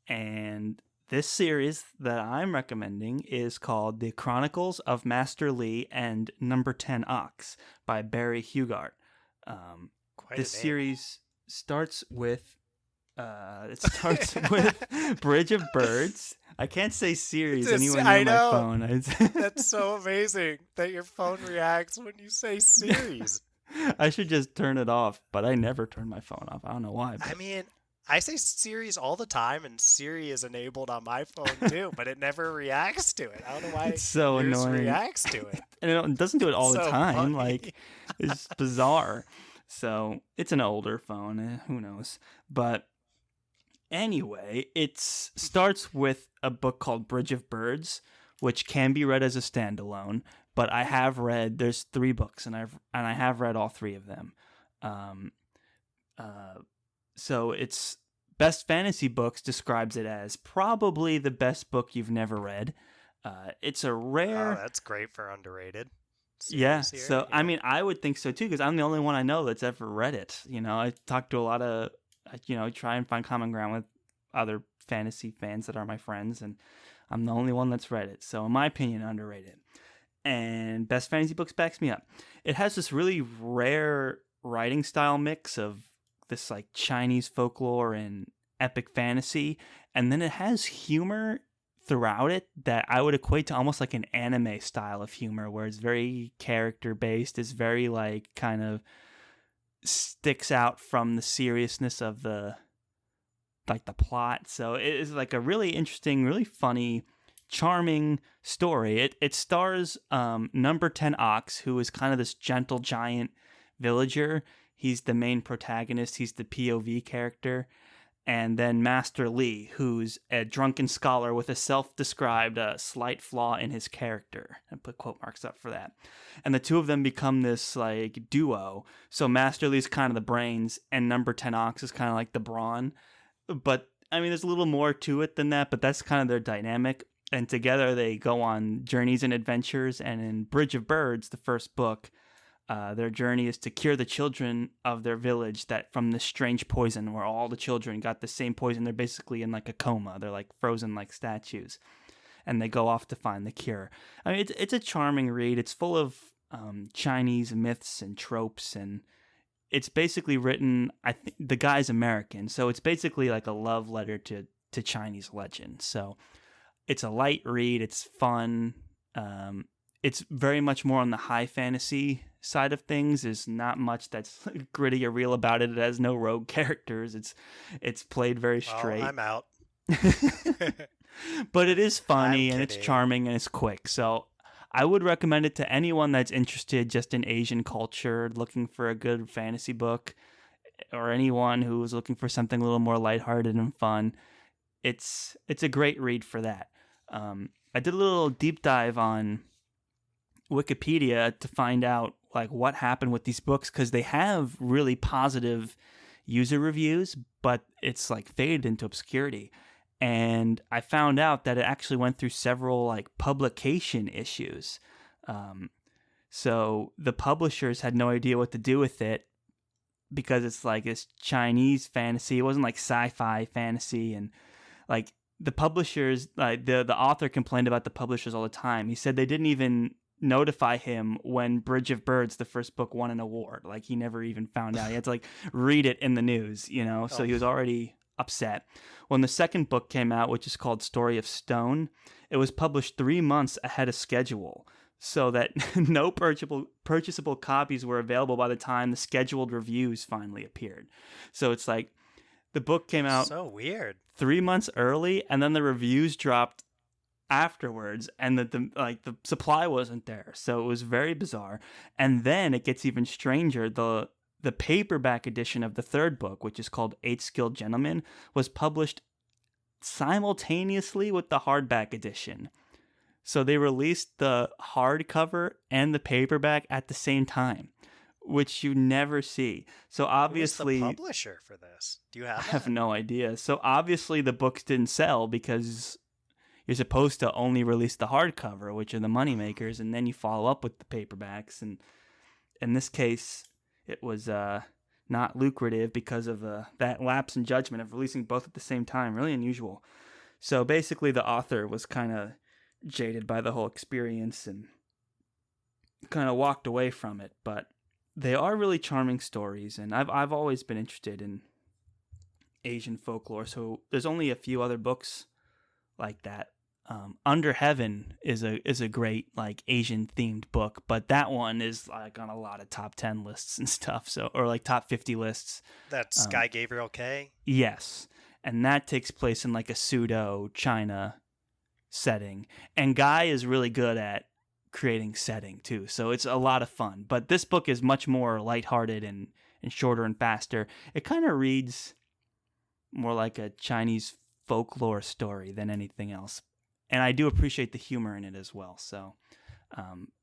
And this series that I'm recommending is called The Chronicles of Master Li and Number 10 Ox by Barry Hugart. This series starts with Bridge of Birds. I can't say series anywhere near my phone. That's so amazing that your phone reacts when you say series. I should just turn it off, but I never turn my phone off. I don't know why. I But mean, I say Siri's all the time, and Siri is enabled on my phone too, but it never reacts to it. I don't know why it's so yours annoying. reacts to it. And it doesn't do it all It's the so time. funny. Like, it's bizarre. So it's an older phone. Who knows? But anyway, it starts with a book called Bridge of Birds, which can be read as a standalone. But I have read. There's 3 books, and I have read all 3 of them. Um, so it's Best Fantasy Books describes it as probably the best book you've never read. It's a Oh, rare. that's great for underrated Yeah, series here. so I mean, I would think so too, because I'm the only one I know that's ever read it. I talk to a lot of, try and find common ground with other fantasy fans that are my friends, and I'm the only one that's read it. So, in my opinion, underrated. And Best Fantasy Books backs me up. It has this really rare writing style mix of this like Chinese folklore and epic fantasy, and then it has humor throughout it that I would equate to almost like an anime style of humor where it's very character based, is very like kind of sticks out from the seriousness of the plot. So it is like a really interesting, really funny, charming story. It stars number 10 Ox, who is kind of this gentle giant villager. He's the main protagonist. He's the POV character. And then Master Lee, who's a drunken scholar with a self-described slight flaw in his character. I put quote marks up for that. And the two of them become this like duo. So Master Lee's kind of the brains, and number 10 Ox is kind of like the brawn. But I mean, there's a little more to it than that, but that's kind of their dynamic. And together they go on journeys and adventures. And in Bridge of Birds, the first book, their journey is to cure the children of their village that from this strange poison where all the children got the same poison. They're basically in like a coma. They're like frozen like statues. And they go off to find the cure. I mean, it's a charming read. It's full of Chinese myths and tropes, and it's basically written, I think the guy's American, so it's basically like a love letter to Chinese legend. So it's a light read. It's fun. It's very much more on the high fantasy side of things. There's not much that's gritty or real about it. It has no rogue characters. It's played very straight. Well, I'm out. But it is funny and it's kidding. charming and it's quick. So I would recommend it to anyone that's interested just in Asian culture, looking for a good fantasy book, or anyone who is looking for something a little more lighthearted and fun. It's a great read for that. I did a little deep dive on Wikipedia to find out like what happened with these books, because they have really positive user reviews, but it's like faded into obscurity. And I found out that it actually went through several like publication issues. So the publishers had no idea what to do with it, because it's like this Chinese fantasy. It wasn't like sci-fi fantasy, and like the publishers, like the author complained about the publishers all the time. He said they didn't even notify him when Bridge of Birds, the first book, won an award. Like he never even found out. He had to like read it in the news, So he was already upset. When the second book came out, which is called Story of Stone, it was published 3 months ahead of schedule, so that no purchasable copies were available by the time the scheduled reviews finally appeared. So it's like the book came out So weird. 3 months early, and then the reviews dropped afterwards, and the supply wasn't there. So it was very bizarre. And then it gets even stranger. The paperback edition of the third book, which is called Eight Skilled Gentlemen, was published simultaneously with the hardback edition. So they released the hardcover and the paperback at the same time, which you never see. So obviously, who's the publisher for this? Do you have? I have no idea. So obviously the books didn't sell, because you're supposed to only release the hardcover, which are the moneymakers, and then you follow up with the paperbacks. And in this case, it was not lucrative because of that lapse in judgment of releasing both at the same time. Really unusual. So basically, the author was kind of jaded by the whole experience and kind of walked away from it. But they are really charming stories, and I've always been interested in Asian folklore. So there's only a few other books like that Under Heaven is a great like Asian themed book, but that one is like on a lot of top 10 lists and stuff. So, or like top 50 lists. That's Sky Gabriel K. Yes, and that takes place in like a pseudo China setting, and Guy is really good at creating setting too. So it's a lot of fun. But this book is much more lighthearted and shorter and faster. It kind of reads more like a Chinese folklore story than anything else. And I do appreciate the humor in it as well. So,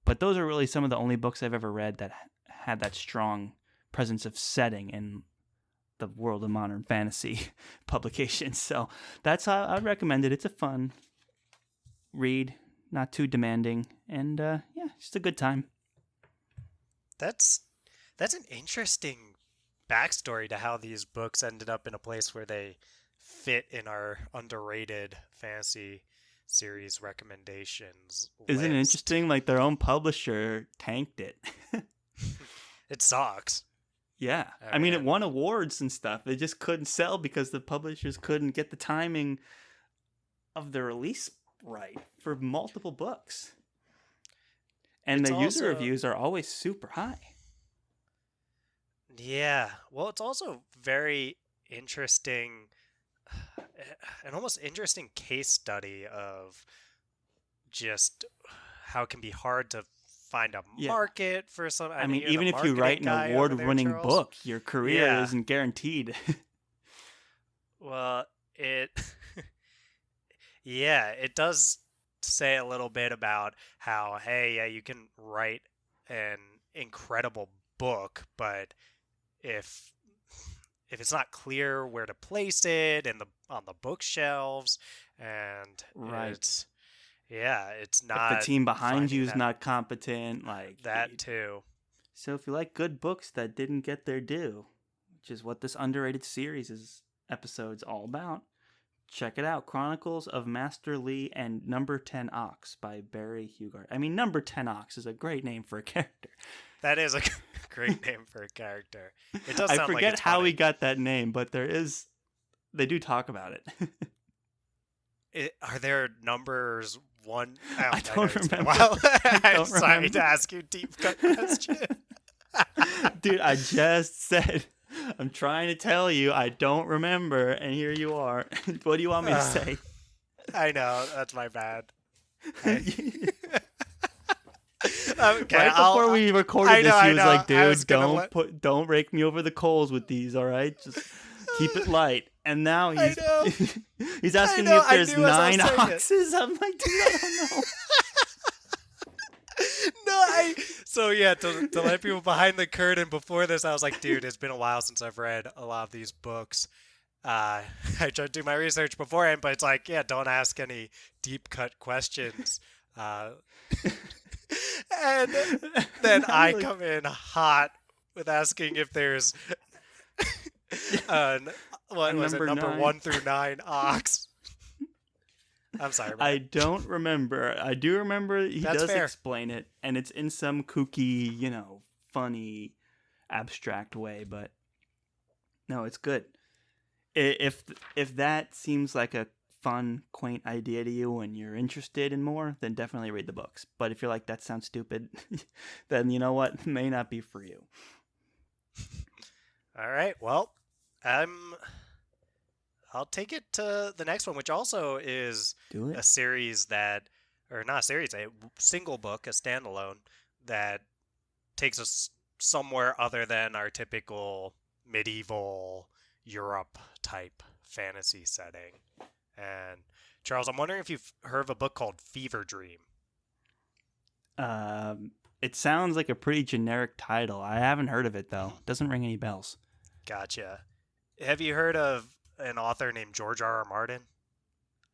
but those are really some of the only books I've ever read that had that strong presence of setting in the world of modern fantasy publications. So that's how I'd recommend it. It's a fun read, not too demanding, and yeah, just a good time. That's an interesting backstory to how these books ended up in a place where they fit in our underrated fantasy series recommendations Isn't it list. interesting? Like their own publisher tanked it. It sucks. Yeah. I mean, it won awards and stuff. It just couldn't sell because the publishers couldn't get the timing of the release right for multiple books. And the user reviews are always super high. Yeah. Well, it's also very interesting, an almost interesting case study of just how it can be hard to find a market for some. I mean, even if you write an award-winning book, your career isn't guaranteed. Well, it does say a little bit about how, hey, yeah, you can write an incredible book, but if it's not clear where to place it and on the bookshelves, and it's not. If the team behind you is not competent, like that too. So if you like good books that didn't get their due, which is what this underrated series episode's all about, check it out. Chronicles of Master Li and Number 10 Ox by Barry Hugard. I mean, Number 10 Ox is a great name for a character. That is a great name for a character. It does sound I forget like it's how funny. he got that name, but they do talk about it. Are there numbers one? I don't remember. I'm sorry to ask you a deep cut question. Dude, I just said, I'm trying to tell you, I don't remember, and here you are. What do you want me to say? I know, that's my bad. Okay, before we recorded this, he was like, dude, don't rake me over the coals with these, all right? Just keep it light. And now he's asking me if there's 9 oxes. I'm like, dude, I don't know. So yeah, to let people behind the curtain, before this, I was like, dude, it's been a while since I've read a lot of these books. I tried to do my research beforehand, but it's like, yeah, don't ask any deep cut questions. And then I come in hot with asking if there's number 1 through 9 ox. I'm sorry. I don't remember. I do remember he does fair. Explain it, and it's in some kooky, funny, abstract way. But no, it's good. If that seems like a fun, quaint idea to you and you're interested in more, then definitely read the books. But if you're like, that sounds stupid, then you know what? It may not be for you. All right. Well, I'll take it to the next one, which also is a series a single book, a standalone, that takes us somewhere other than our typical medieval Europe type fantasy setting. And Charles, I'm wondering if you've heard of a book called Fever Dream. It sounds like a pretty generic title. I haven't heard of it though. Doesn't ring any bells. Gotcha. Have you heard of an author named George R.R. Martin?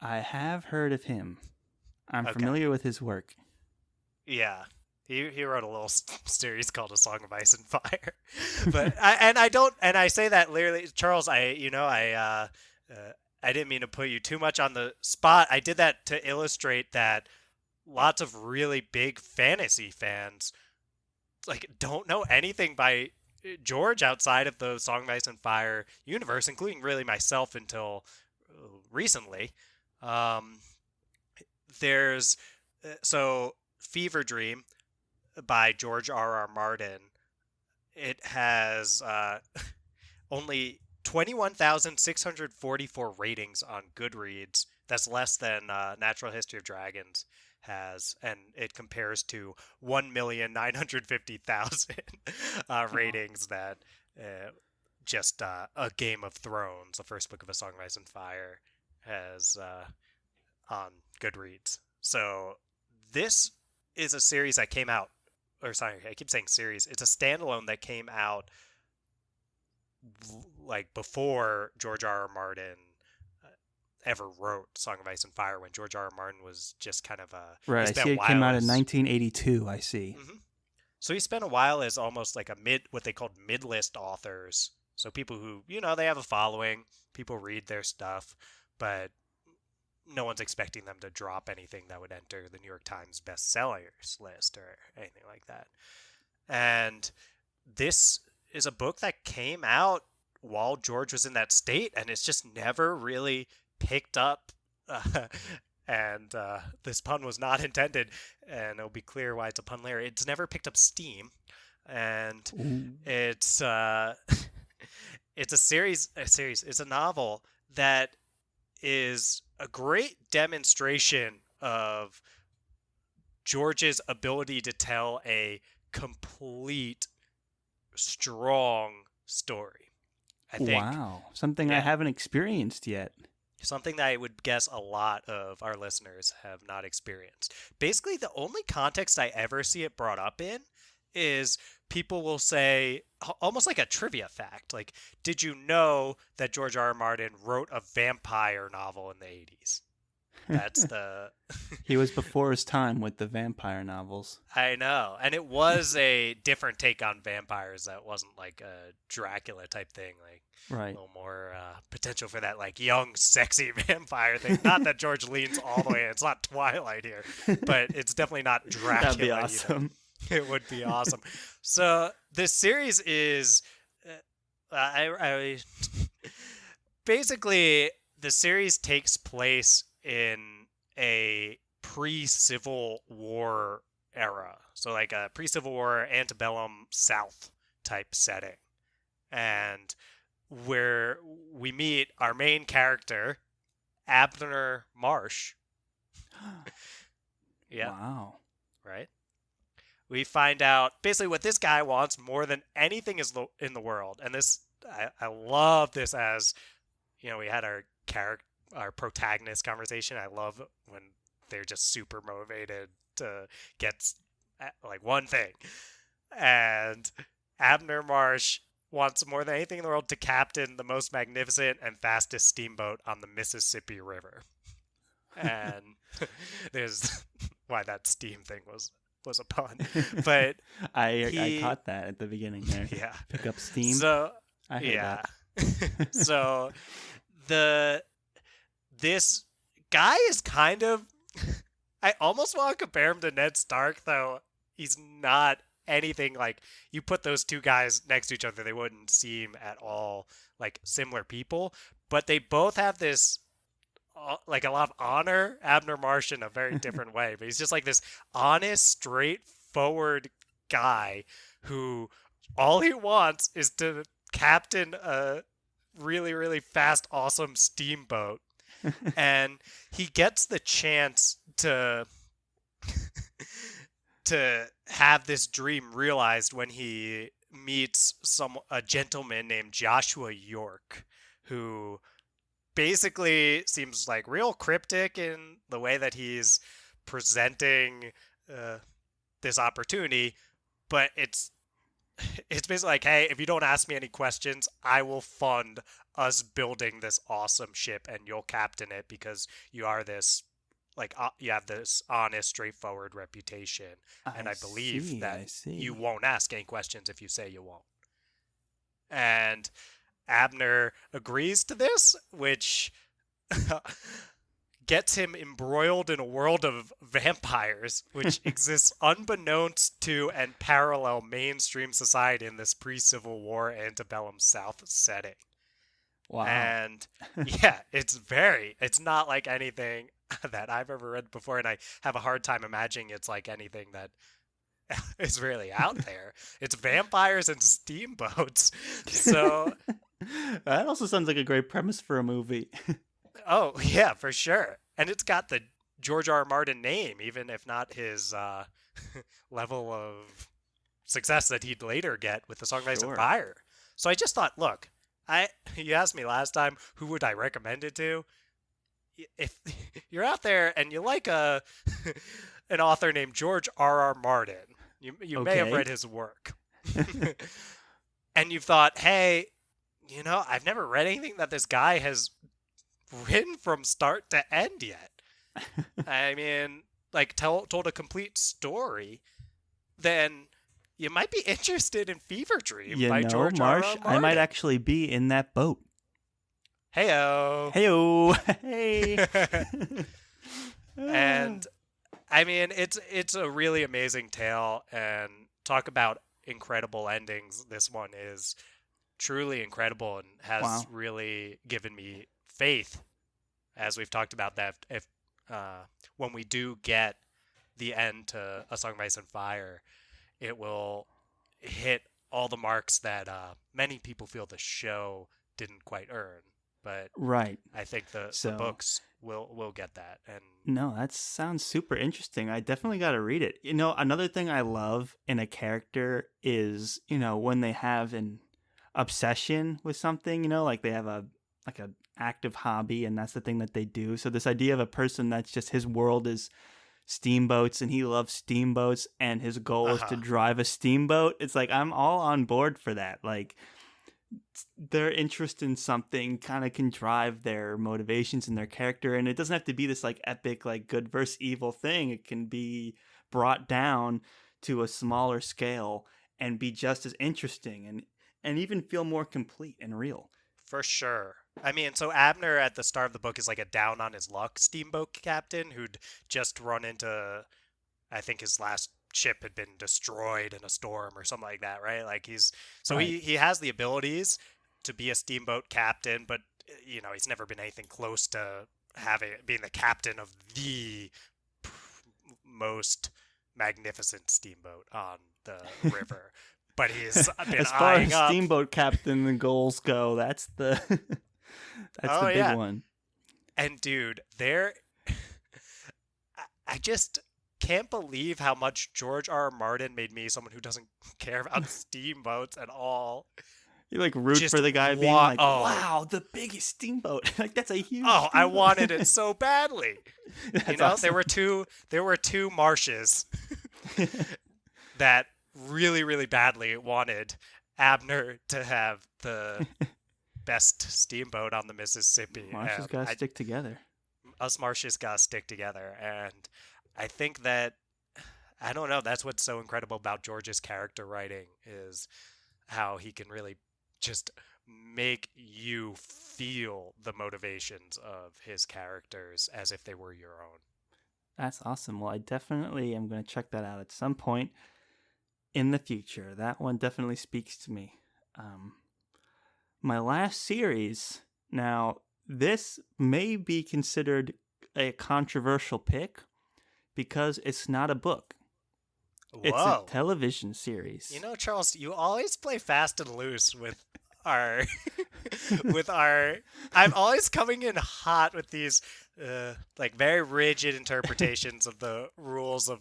I have heard of him. I'm familiar with his work. Yeah. He wrote a little series called A Song of Ice and Fire. But I say that literally, Charles, I didn't mean to put you too much on the spot. I did that to illustrate that lots of really big fantasy fans don't know anything by George outside of the Song of Ice and Fire universe, including really myself until recently. there's so Fever Dream by George R.R. Martin. It has only 21,644 ratings on Goodreads. That's less than Natural History of Dragons has, and it compares to 1,950,000 ratings that just A Game of Thrones, the first book of A Song of Ice and Fire, has on Goodreads. So this is a series that came out, or sorry, I keep saying series. It's a standalone that came out like before George R. R. Martin ever wrote Song of Ice and Fire, when George R. R. Martin was just kind of a... Right, I see it came out in 1982, I see. Mm-hmm. So he spent a while as almost like what they called mid-list authors. So people who, they have a following, people read their stuff, but no one's expecting them to drop anything that would enter the New York Times bestsellers list or anything like that. And this is a book that came out while George was in that state, and it's just never really picked up. And this pun was not intended, and it'll be clear why it's a pun later. It's never picked up steam, and it's it's a series. It's a novel that is a great demonstration of George's ability to tell a complete, strong story. I think. Wow, something I haven't experienced yet. Something that I would guess a lot of our listeners have not experienced. Basically, the only context I ever see it brought up in is people will say, almost like a trivia fact, like, did you know that George R. R. Martin wrote a vampire novel in the 80s? That's the... He was before his time with the vampire novels. I know. And it was a different take on vampires that wasn't like a Dracula type thing. Like, right. A little more potential for that like young, sexy vampire thing. Not that George leans all the way in. It's not Twilight here. But it's definitely not Dracula. That'd be awesome. It would be awesome. So this series is... basically, the series takes place in a pre-Civil War era. So like a pre-Civil War antebellum South type setting. And where we meet our main character, Abner Marsh. Yeah. Wow. Right? We find out basically what this guy wants more than anything is in the world. And this, I love this as, we had our protagonist conversation. I love when they're just super motivated to get like one thing. And Abner Marsh wants more than anything in the world to captain the most magnificent and fastest steamboat on the Mississippi River. And there's why that steam thing was a pun. But I caught that at the beginning there. Yeah. Pick up steam. So I heard that. So this guy is kind of... I almost want to compare him to Ned Stark, though he's not anything like... You put those two guys next to each other, they wouldn't seem at all like similar people. But they both have this, like a lot of honor. Abner Marsh in a very different way. But he's just like this honest, straightforward guy who all he wants is to captain a really, really fast, awesome steamboat. And he gets the chance to have this dream realized when he meets a gentleman named Joshua York, who basically seems like real cryptic in the way that he's presenting this opportunity, but it's basically like, hey, if you don't ask me any questions, I will fund us building this awesome ship, and you'll captain it because you are this, like, you have this honest, straightforward reputation, and I believe that you won't ask any questions if you say you won't. And Abner agrees to this, which gets him embroiled in a world of vampires, which exists unbeknownst to and parallel mainstream society in this pre-Civil War antebellum South setting. Wow. And yeah, it's not like anything that I've ever read before, and I have a hard time imagining it's like anything that is really out there. It's vampires and steamboats. So that also sounds like a great premise for a movie. oh yeah, for sure. And it's got the George R. R. Martin name, even if not his level of success that he'd later get with the Song of Ice and Sure. Fire. So I just thought, look, you asked me last time who would I recommend it to. If you're out there and you like an author named George R. R. Martin, you may have Okay. read his work, and you've thought, hey, I've never read anything that this guy has written from start to end yet. I mean, like told a complete story, then you might be interested in Fever Dream by George R. R. Marsh, Martin. I might actually be in that boat. Heyo. Heyo. Hey. And I mean, it's a really amazing tale, and talk about incredible endings. This one is truly incredible and has really given me faith, as we've talked about, that if when we do get the end to A Song of Ice and Fire, it will hit all the marks that many people feel the show didn't quite earn. But right. I think the books will get that. And no, that sounds super interesting. I definitely got to read it. Another thing I love in a character is, when they have an obsession with something, like they have a active hobby, and that's the thing that they do. So this idea of a person that's just, his world is steamboats and he loves steamboats and his goal is to drive a steamboat. It's like, I'm all on board for that. Like, their interest in something kind of can drive their motivations and their character, and it doesn't have to be this like epic like good versus evil thing. It can be brought down to a smaller scale and be just as interesting and even feel more complete and real. For sure. I mean, so Abner at the start of the book is like a down on his luck steamboat captain who'd just run into, I think his last ship had been destroyed in a storm or something like that, right? Like he has the abilities to be a steamboat captain, but he's never been anything close to being the captain of the most magnificent steamboat on the river. But he's been as far as up. steamboat captain and goals go, that's the the big one. And dude, I just can't believe how much George R. R. Martin made me someone who doesn't care about steamboats at all. You like root for the guy being like, wow, the biggest steamboat. Like, that's a huge steamboat. I wanted it so badly. Awesome. there were two marshes that really, really badly wanted Abner to have the best steamboat on the Mississippi. Marshes gotta stick together. Us marshes gotta stick together. And I think that, I don't know, that's what's so incredible about George's character writing, is how he can really just make you feel the motivations of his characters as if they were your own. That's awesome. Well, I definitely am going to check that out at some point in the future. That one definitely speaks to me. My last series, now this may be considered a controversial pick because it's not a book. Whoa. It's a television series. Charles, you always play fast and loose with our I'm always coming in hot with these like very rigid interpretations of the rules of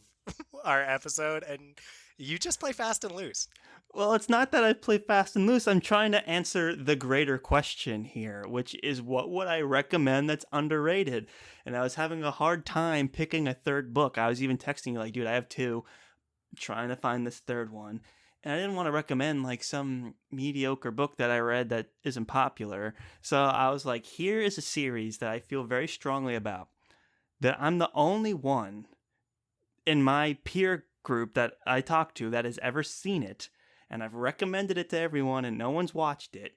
our episode, and you just play fast and loose. Well, it's not that I play fast and loose. I'm trying to answer the greater question here, which is, what would I recommend that's underrated? And I was having a hard time picking a third book. I was even texting you like, dude, I have two. I'm trying to find this third one. And I didn't want to recommend like some mediocre book that I read that isn't popular. So I was like, here is a series that I feel very strongly about, that I'm the only one in my peer group that I talk to that has ever seen it. And I've recommended it to everyone and no one's watched it.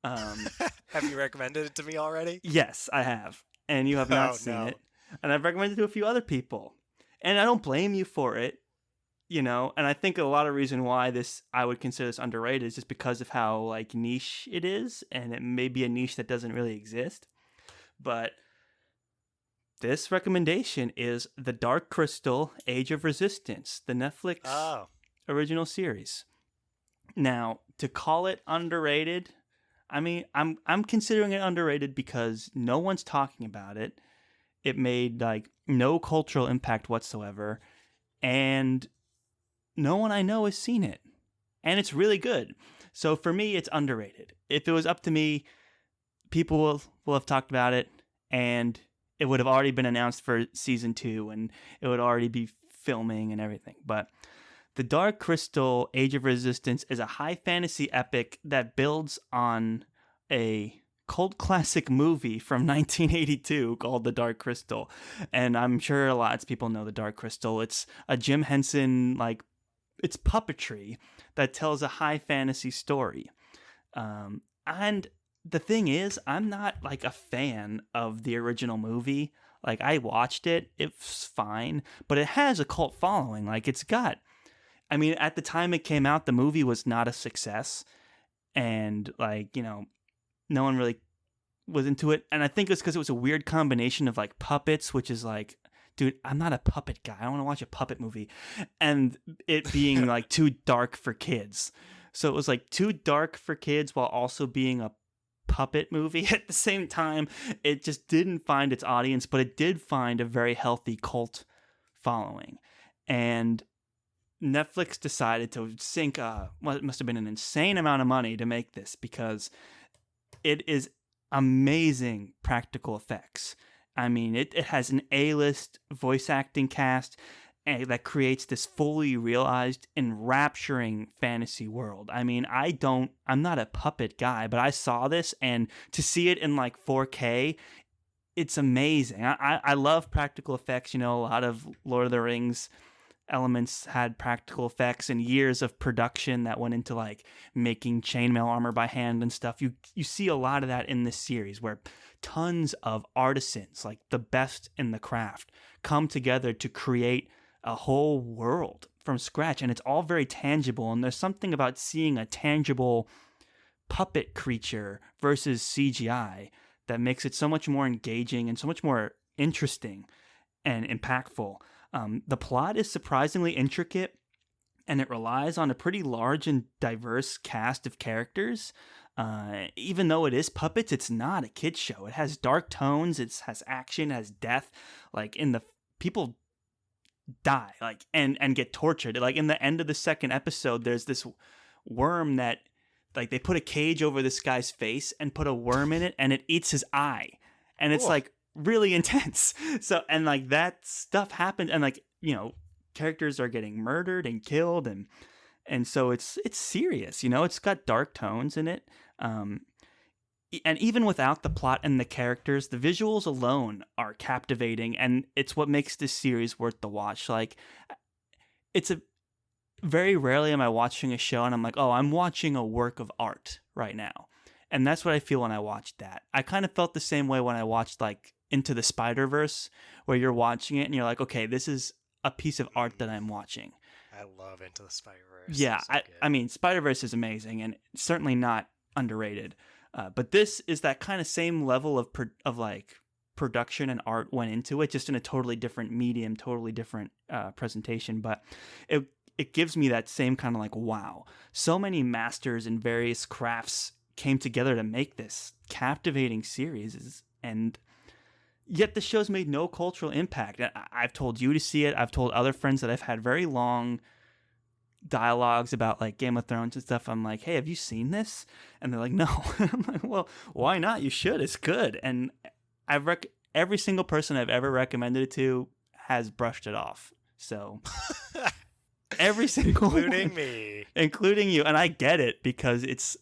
Have you recommended it to me already? Yes, I have. And you have not seen it. And I've recommended it to a few other people. And I don't blame you for it. And I think a lot of reason why I would consider this underrated is just because of how like niche it is, and it may be a niche that doesn't really exist. But this recommendation is The Dark Crystal: Age of Resistance, the Netflix original series. Now, to call it underrated, I mean, I'm considering it underrated because no one's talking about it. It made like no cultural impact whatsoever, and no one I know has seen it. And it's really good. So for me, it's underrated. If it was up to me, people will have talked about it, and it would have already been announced for season 2, and it would already be filming and everything. But The Dark Crystal: Age of Resistance is a high fantasy epic that builds on a cult classic movie from 1982 called The Dark Crystal. And I'm sure lots of people know The Dark Crystal. It's a Jim Henson, like, it's puppetry that tells a high fantasy story. And the thing is, I'm not like a fan of the original movie. Like, I watched it, it's fine, but it has a cult following. Like, it's got, I mean, at the time it came out, the movie was not a success. And, like, you know, no one really was into it. And I think it's because it was a weird combination of, like, puppets, which is like, dude, I'm not a puppet guy. I don't want to watch a puppet movie. And it being, like, too dark for kids. So it was, like, too dark for kids while also being a puppet movie at the same time. It just didn't find its audience, but it did find a very healthy cult following. And Netflix decided to sink it must have been an insane amount of money to make this, because it is amazing practical effects. I mean, it has an A-list voice acting cast that creates this fully realized, enrapturing fantasy world. I mean, I'm not a puppet guy, but I saw this, and to see it in like 4K, it's amazing. I love practical effects. You know, a lot of Lord of the Rings elements had practical effects and years of production that went into like making chainmail armor by hand and stuff. You see a lot of that in this series, where tons of artisans, like the best in the craft, come together to create a whole world from scratch, and it's all very tangible. And there's something about seeing a tangible puppet creature versus CGI that makes it so much more engaging and so much more interesting and impactful. The plot is surprisingly intricate, and it relies on a pretty large and diverse cast of characters. Even though it is puppets, it's not a kid's show. It has dark tones, it has action, it has death. Like, people die, like, and get tortured. Like, in the end of the second episode, there's this worm that, like, they put a cage over this guy's face and put a worm in it, and it eats his eye. And it's like really intense. So, and like that stuff happened, and like, you know, characters are getting murdered and killed, and so it's serious, you know. It's got dark tones in it. And even without the plot and the characters, the visuals alone are captivating, and it's what makes this series worth the watch. Like, very rarely am I watching a show and I'm like, oh, I'm watching a work of art right now. And that's what I feel when I watched that. I kind of felt the same way when I watched like Into the Spider-Verse, where you're watching it and you're like, okay, this is a piece of art that I'm watching. I love Into the Spider-Verse. Yeah, so I mean, Spider-Verse is amazing and certainly not underrated. But this is that kind of same level of like production and art went into it, just in a totally different medium, totally different presentation. But it gives me that same kind of like, wow, so many masters in various crafts came together to make this captivating series, and yet the show's made no cultural impact. I've told you to see it. I've told other friends that I've had very long dialogues about like Game of Thrones and stuff. I'm like, hey, have you seen this? And they're like, no. I'm like, well, why not? You should. It's good. And every single person I've ever recommended it to has brushed it off. So every single including one, me, including you. And I get it, because it's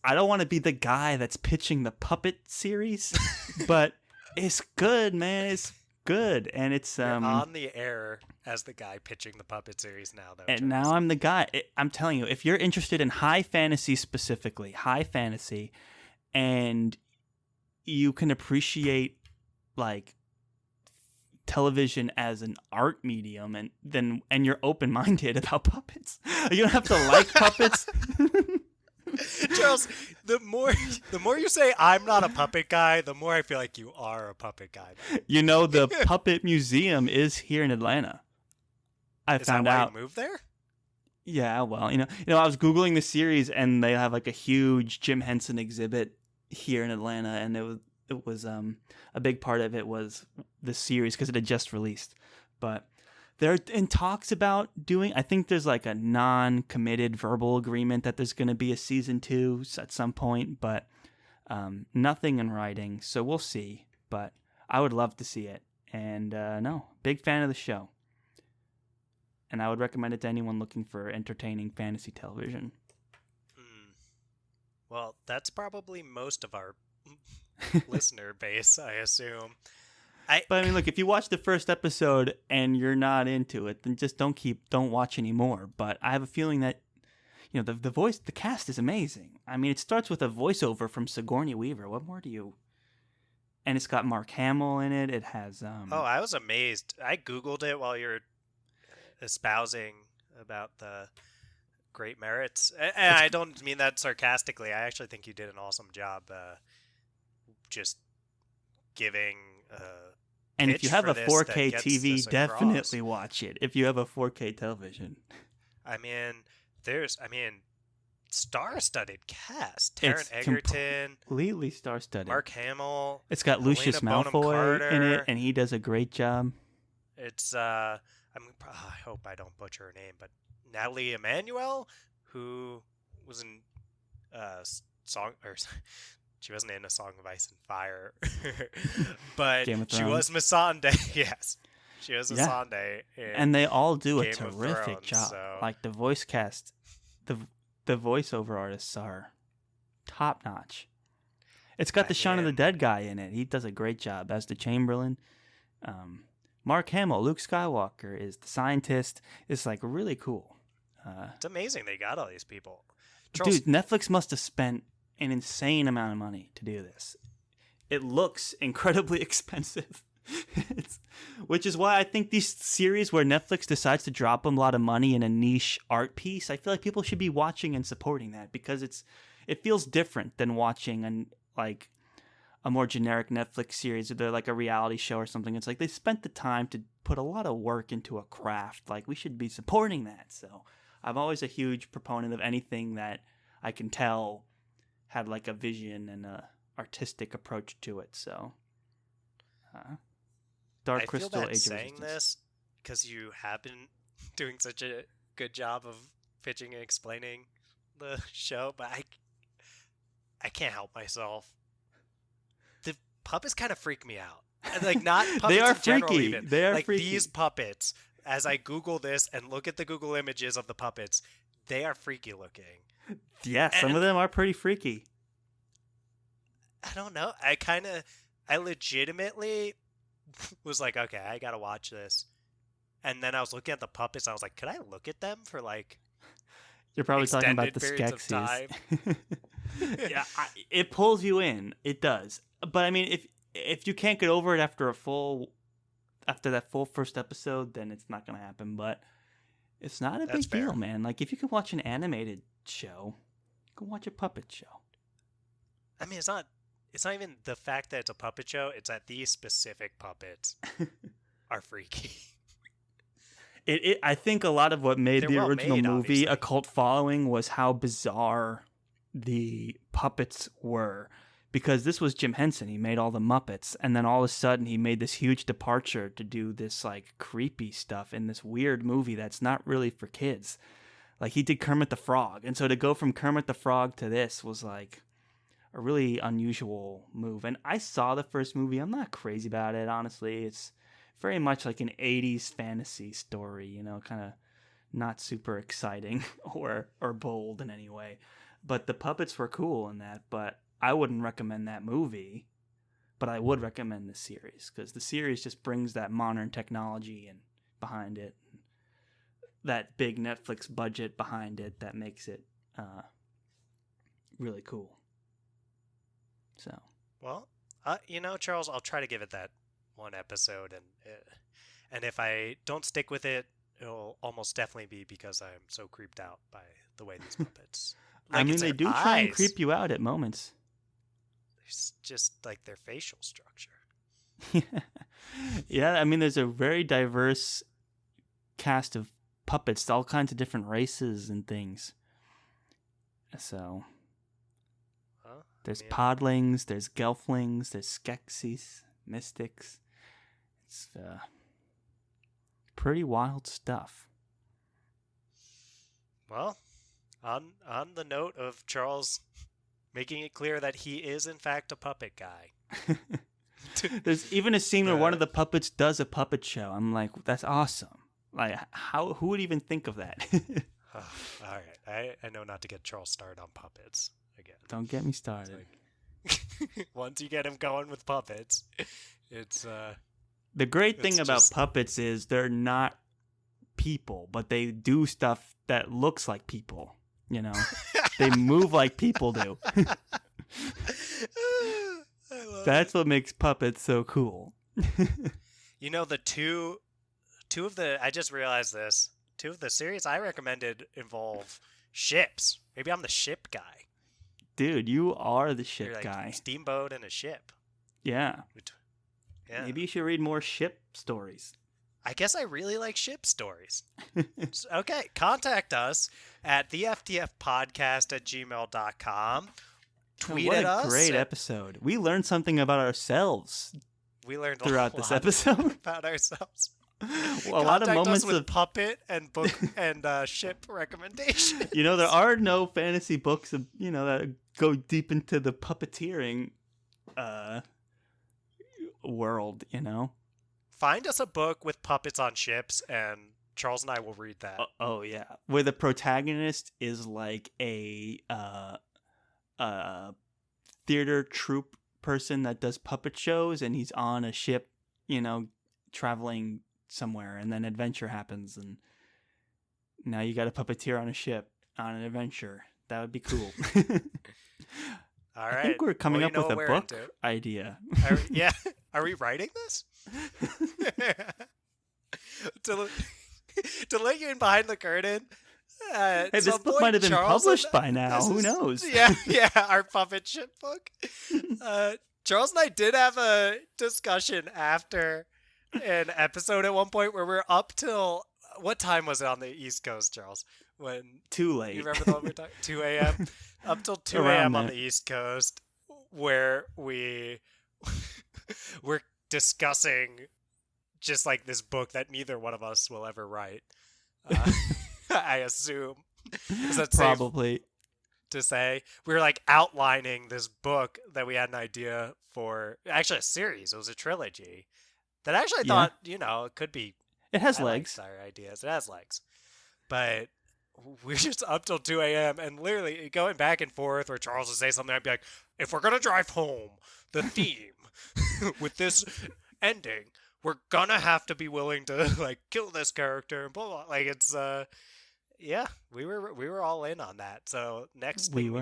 I don't want to be the guy that's pitching the puppet series, but it's good, man. It's good. And it's You're on the air as the guy pitching the puppet series now, though. And Charles. now I'm the guy. I'm telling you, if you're interested in high fantasy, specifically high fantasy, and you can appreciate like television as an art medium, and you're open-minded about puppets, you don't have to like puppets. Charles, The more you say I'm not a puppet guy, the more I feel like you are a puppet guy. You know, the Puppet Museum is here in Atlanta. I Is found that why out. you moved there? Yeah, well, I was googling the series, and they have like a huge Jim Henson exhibit here in Atlanta, and it was a big part of it was the series because it had just released. But they're in talks about doing. I think there's like a non-committed verbal agreement that there's going to be a season 2 at some point, but nothing in writing. So we'll see. But I would love to see it, and no, big fan of the show. And I would recommend it to anyone looking for entertaining fantasy television. Well, that's probably most of our listener base, I assume. But I mean, look, if you watch the first episode and you're not into it, then just don't watch anymore. But I have a feeling that, the cast is amazing. I mean, it starts with a voiceover from Sigourney Weaver. What more do you? And it's got Mark Hamill in it. It has. Oh, I was amazed. I Googled it while you're espousing about the great merits, and I don't mean that sarcastically. I actually think you did an awesome job just giving and if you have a 4K TV, definitely across. watch it if you have a 4K television. I mean, star-studded cast. Taron Egerton, completely star-studded. Mark Hamill. It's got Lucius Malfoy in it, and he does a great job. It's I hope I don't butcher her name, but Natalie Emmanuel, who was in she wasn't in A Song of Ice and Fire, but she was Missandei. Yes, she was Missandei. And they all do Game a terrific Thrones, job. So. Like the voice cast, the voiceover artists are top notch. It's got the Shaun of the Dead guy in it. He does a great job as the Chamberlain. Mark Hamill, Luke Skywalker is the scientist. It's like really cool. It's amazing they got all these people. Charles, dude, Netflix must have spent an insane amount of money to do this. It looks incredibly expensive. Which is why I think these series where Netflix decides to drop a lot of money in a niche art piece, I feel like people should be watching and supporting that because it feels different than watching a more generic Netflix series or they're like a reality show or something. It's like they spent the time to put a lot of work into a craft. Like we should be supporting that. So I'm always a huge proponent of anything that I can tell had like a vision and a artistic approach to it. So Dark Crystal, I feel bad Age of saying Resistance. this because you have been doing such a good job of pitching and explaining the show, but I can't help myself. The puppets kind of freak me out. Like not puppets they are in general freaky. Even. They are like freaky. These puppets, as I Google this and look at the Google images of the puppets, they are freaky looking. Yeah, some of them are pretty freaky. I don't know. I legitimately was like, okay, I gotta watch this. And then I was looking at the puppets. And I was like, could I look at them for like? You're probably talking about the Skeksis. Yeah, it pulls you in. It does. But I mean, if you can't get over it after that full first episode, then it's not gonna happen. But it's not a big deal, man. Like if you can watch an animated show, you can watch a puppet show. I mean, it's not even the fact that it's a puppet show. It's that these specific puppets are freaky. I think a lot of what made the original movie obviously a cult following was how bizarre the puppets were. Because this was Jim Henson. He made all the Muppets. And then all of a sudden he made this huge departure to do this like creepy stuff in this weird movie that's not really for kids. Like he did Kermit the Frog. And so to go from Kermit the Frog to this was like a really unusual move. And I saw the first movie. I'm not crazy about it, honestly. It's very much like an 80s fantasy story, kind of not super exciting or bold in any way. But the puppets were cool in that. But I wouldn't recommend that movie. But I would recommend the series because the series just brings that modern technology and behind it. That big Netflix budget behind it that makes it really cool. So, well, Charles, I'll try to give it that one episode, and if I don't stick with it, it'll almost definitely be because I'm so creeped out by the way these puppets. I mean, it's they their do try and eyes. creep you out at moments. It's just like their facial structure. Yeah, I mean, there's a very diverse cast of puppets, all kinds of different races and things. So Well, there's podlings, there's gelflings, there's skeksis, mystics. It's pretty wild stuff. Well, on the note of Charles making it clear that he is in fact a puppet guy. There's even a scene where one of the puppets does a puppet show. I'm like, that's awesome. Like, who would even think of that? All right, I know not to get Charles started on puppets again. Don't get me started. Like, once you get him going with puppets, it's the great thing about puppets is they're not people, but they do stuff that looks like people. You know, they move like people do. That's what makes puppets so cool. You know, the two of the, I just realized this, two of the series I recommended involve ships. Maybe I'm the ship guy. Dude, you are the ship You're like guy. Steamboat and a ship. Yeah. Yeah. Maybe you should read more ship stories. I guess I really like ship stories. Okay, contact us at theftfpodcast@gmail.com. Tweet at us. What a great episode. We learned something about ourselves. We learned throughout this episode about ourselves. Well, a lot of moments with of puppet and book and ship recommendations. You know, there are no fantasy books of, you know, that go deep into the puppeteering world, you know. Find us a book with puppets on ships, and Charles and I will read that. Oh yeah, where the protagonist is like a theater troupe person that does puppet shows, and he's on a ship, you know, traveling somewhere, and then adventure happens, and now you got a puppeteer on a ship on an adventure. That would be cool. All right. I think we're coming up with a book idea. Yeah. Are we writing this? to let you in behind the curtain. Hey, this book might have been published by now. Who knows? Yeah, our puppet ship book. Charles and I did have a discussion after an episode at one point where we're up till, what time was it on the East Coast, Charles? When too late. You remember the one we were talking? 2 a.m. Up till 2 a.m. on the East Coast, where we're discussing just like this book that neither one of us will ever write. I assume. Is that probably safe to say? We were like outlining this book that we had an idea for. Actually, a series. It was a trilogy that I actually thought, you know, it could be. It has legs. Our ideas. It has legs. But we're just up till 2 a.m. and literally going back and forth, or Charles would say something, I'd be like, if we're going to drive home, the theme with this ending, we're going to have to be willing to like kill this character and blah, blah. Like it's, yeah, we were all in on that. So next thing we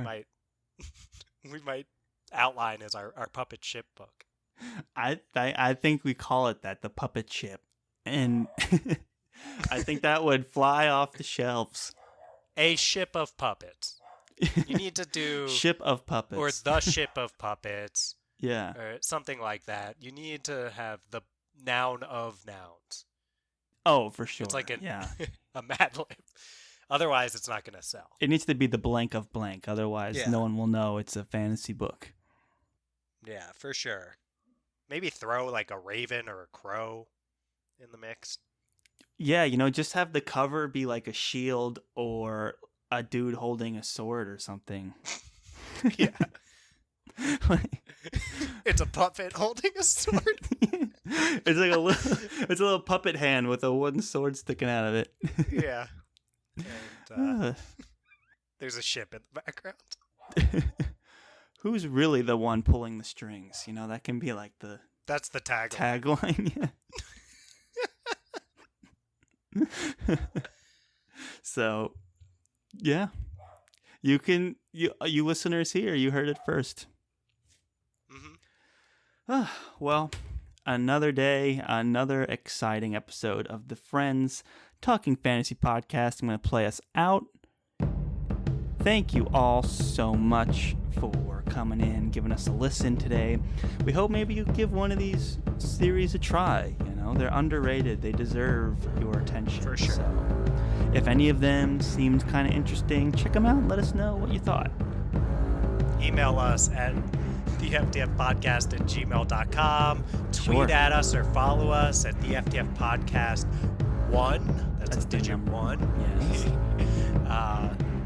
might outline is our puppet ship book. I think we call it that, the puppet ship. And I think that would fly off the shelves. A ship of puppets. You need to do ship of puppets, or the ship of puppets. Yeah, or something like that. You need to have the noun of nouns. Oh, for sure. It's like a Mad Lib. Otherwise, it's not going to sell. It needs to be the blank of blank. Otherwise, no one will know it's a fantasy book. Yeah, for sure. Maybe throw like a raven or a crow in the mix. Yeah, you know, just have the cover be like a shield or a dude holding a sword or something. Yeah. It's a puppet holding a sword. It's like a little puppet hand with a wooden sword sticking out of it. Yeah. And, there's a ship in the background. Who's really the one pulling the strings? You know, that can be like that's the tagline. Yeah. So, yeah, you listeners here, you heard it first. Mm-hmm. Well, another day, another exciting episode of the Friends Talking Fantasy Podcast. I'm going to play us out. thank you all so much for coming in, giving us a listen today. We hope maybe you give one of these series a try. You know, they're underrated. They deserve your attention. For sure. So if any of them seemed kind of interesting, check them out and let us know what you thought. Email us at theftfpodcast@gmail.com. Tweet at us or follow us at the FTF Podcast 1. That's digit 1. Yes.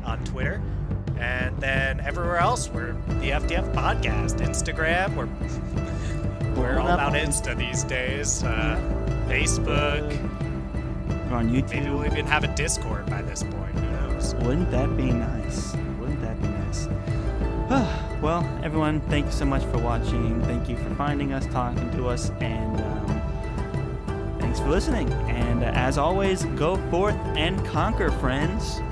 On Twitter. And then everywhere else, we're the FTF Podcast. Instagram, we're all about Insta these days. Facebook. We're on YouTube. Maybe we'll even have a Discord by this point. Who knows? Wouldn't that be nice? Wouldn't that be nice? Well, everyone, thank you so much for watching. Thank you for finding us, talking to us, and thanks for listening. And as always, go forth and conquer, friends.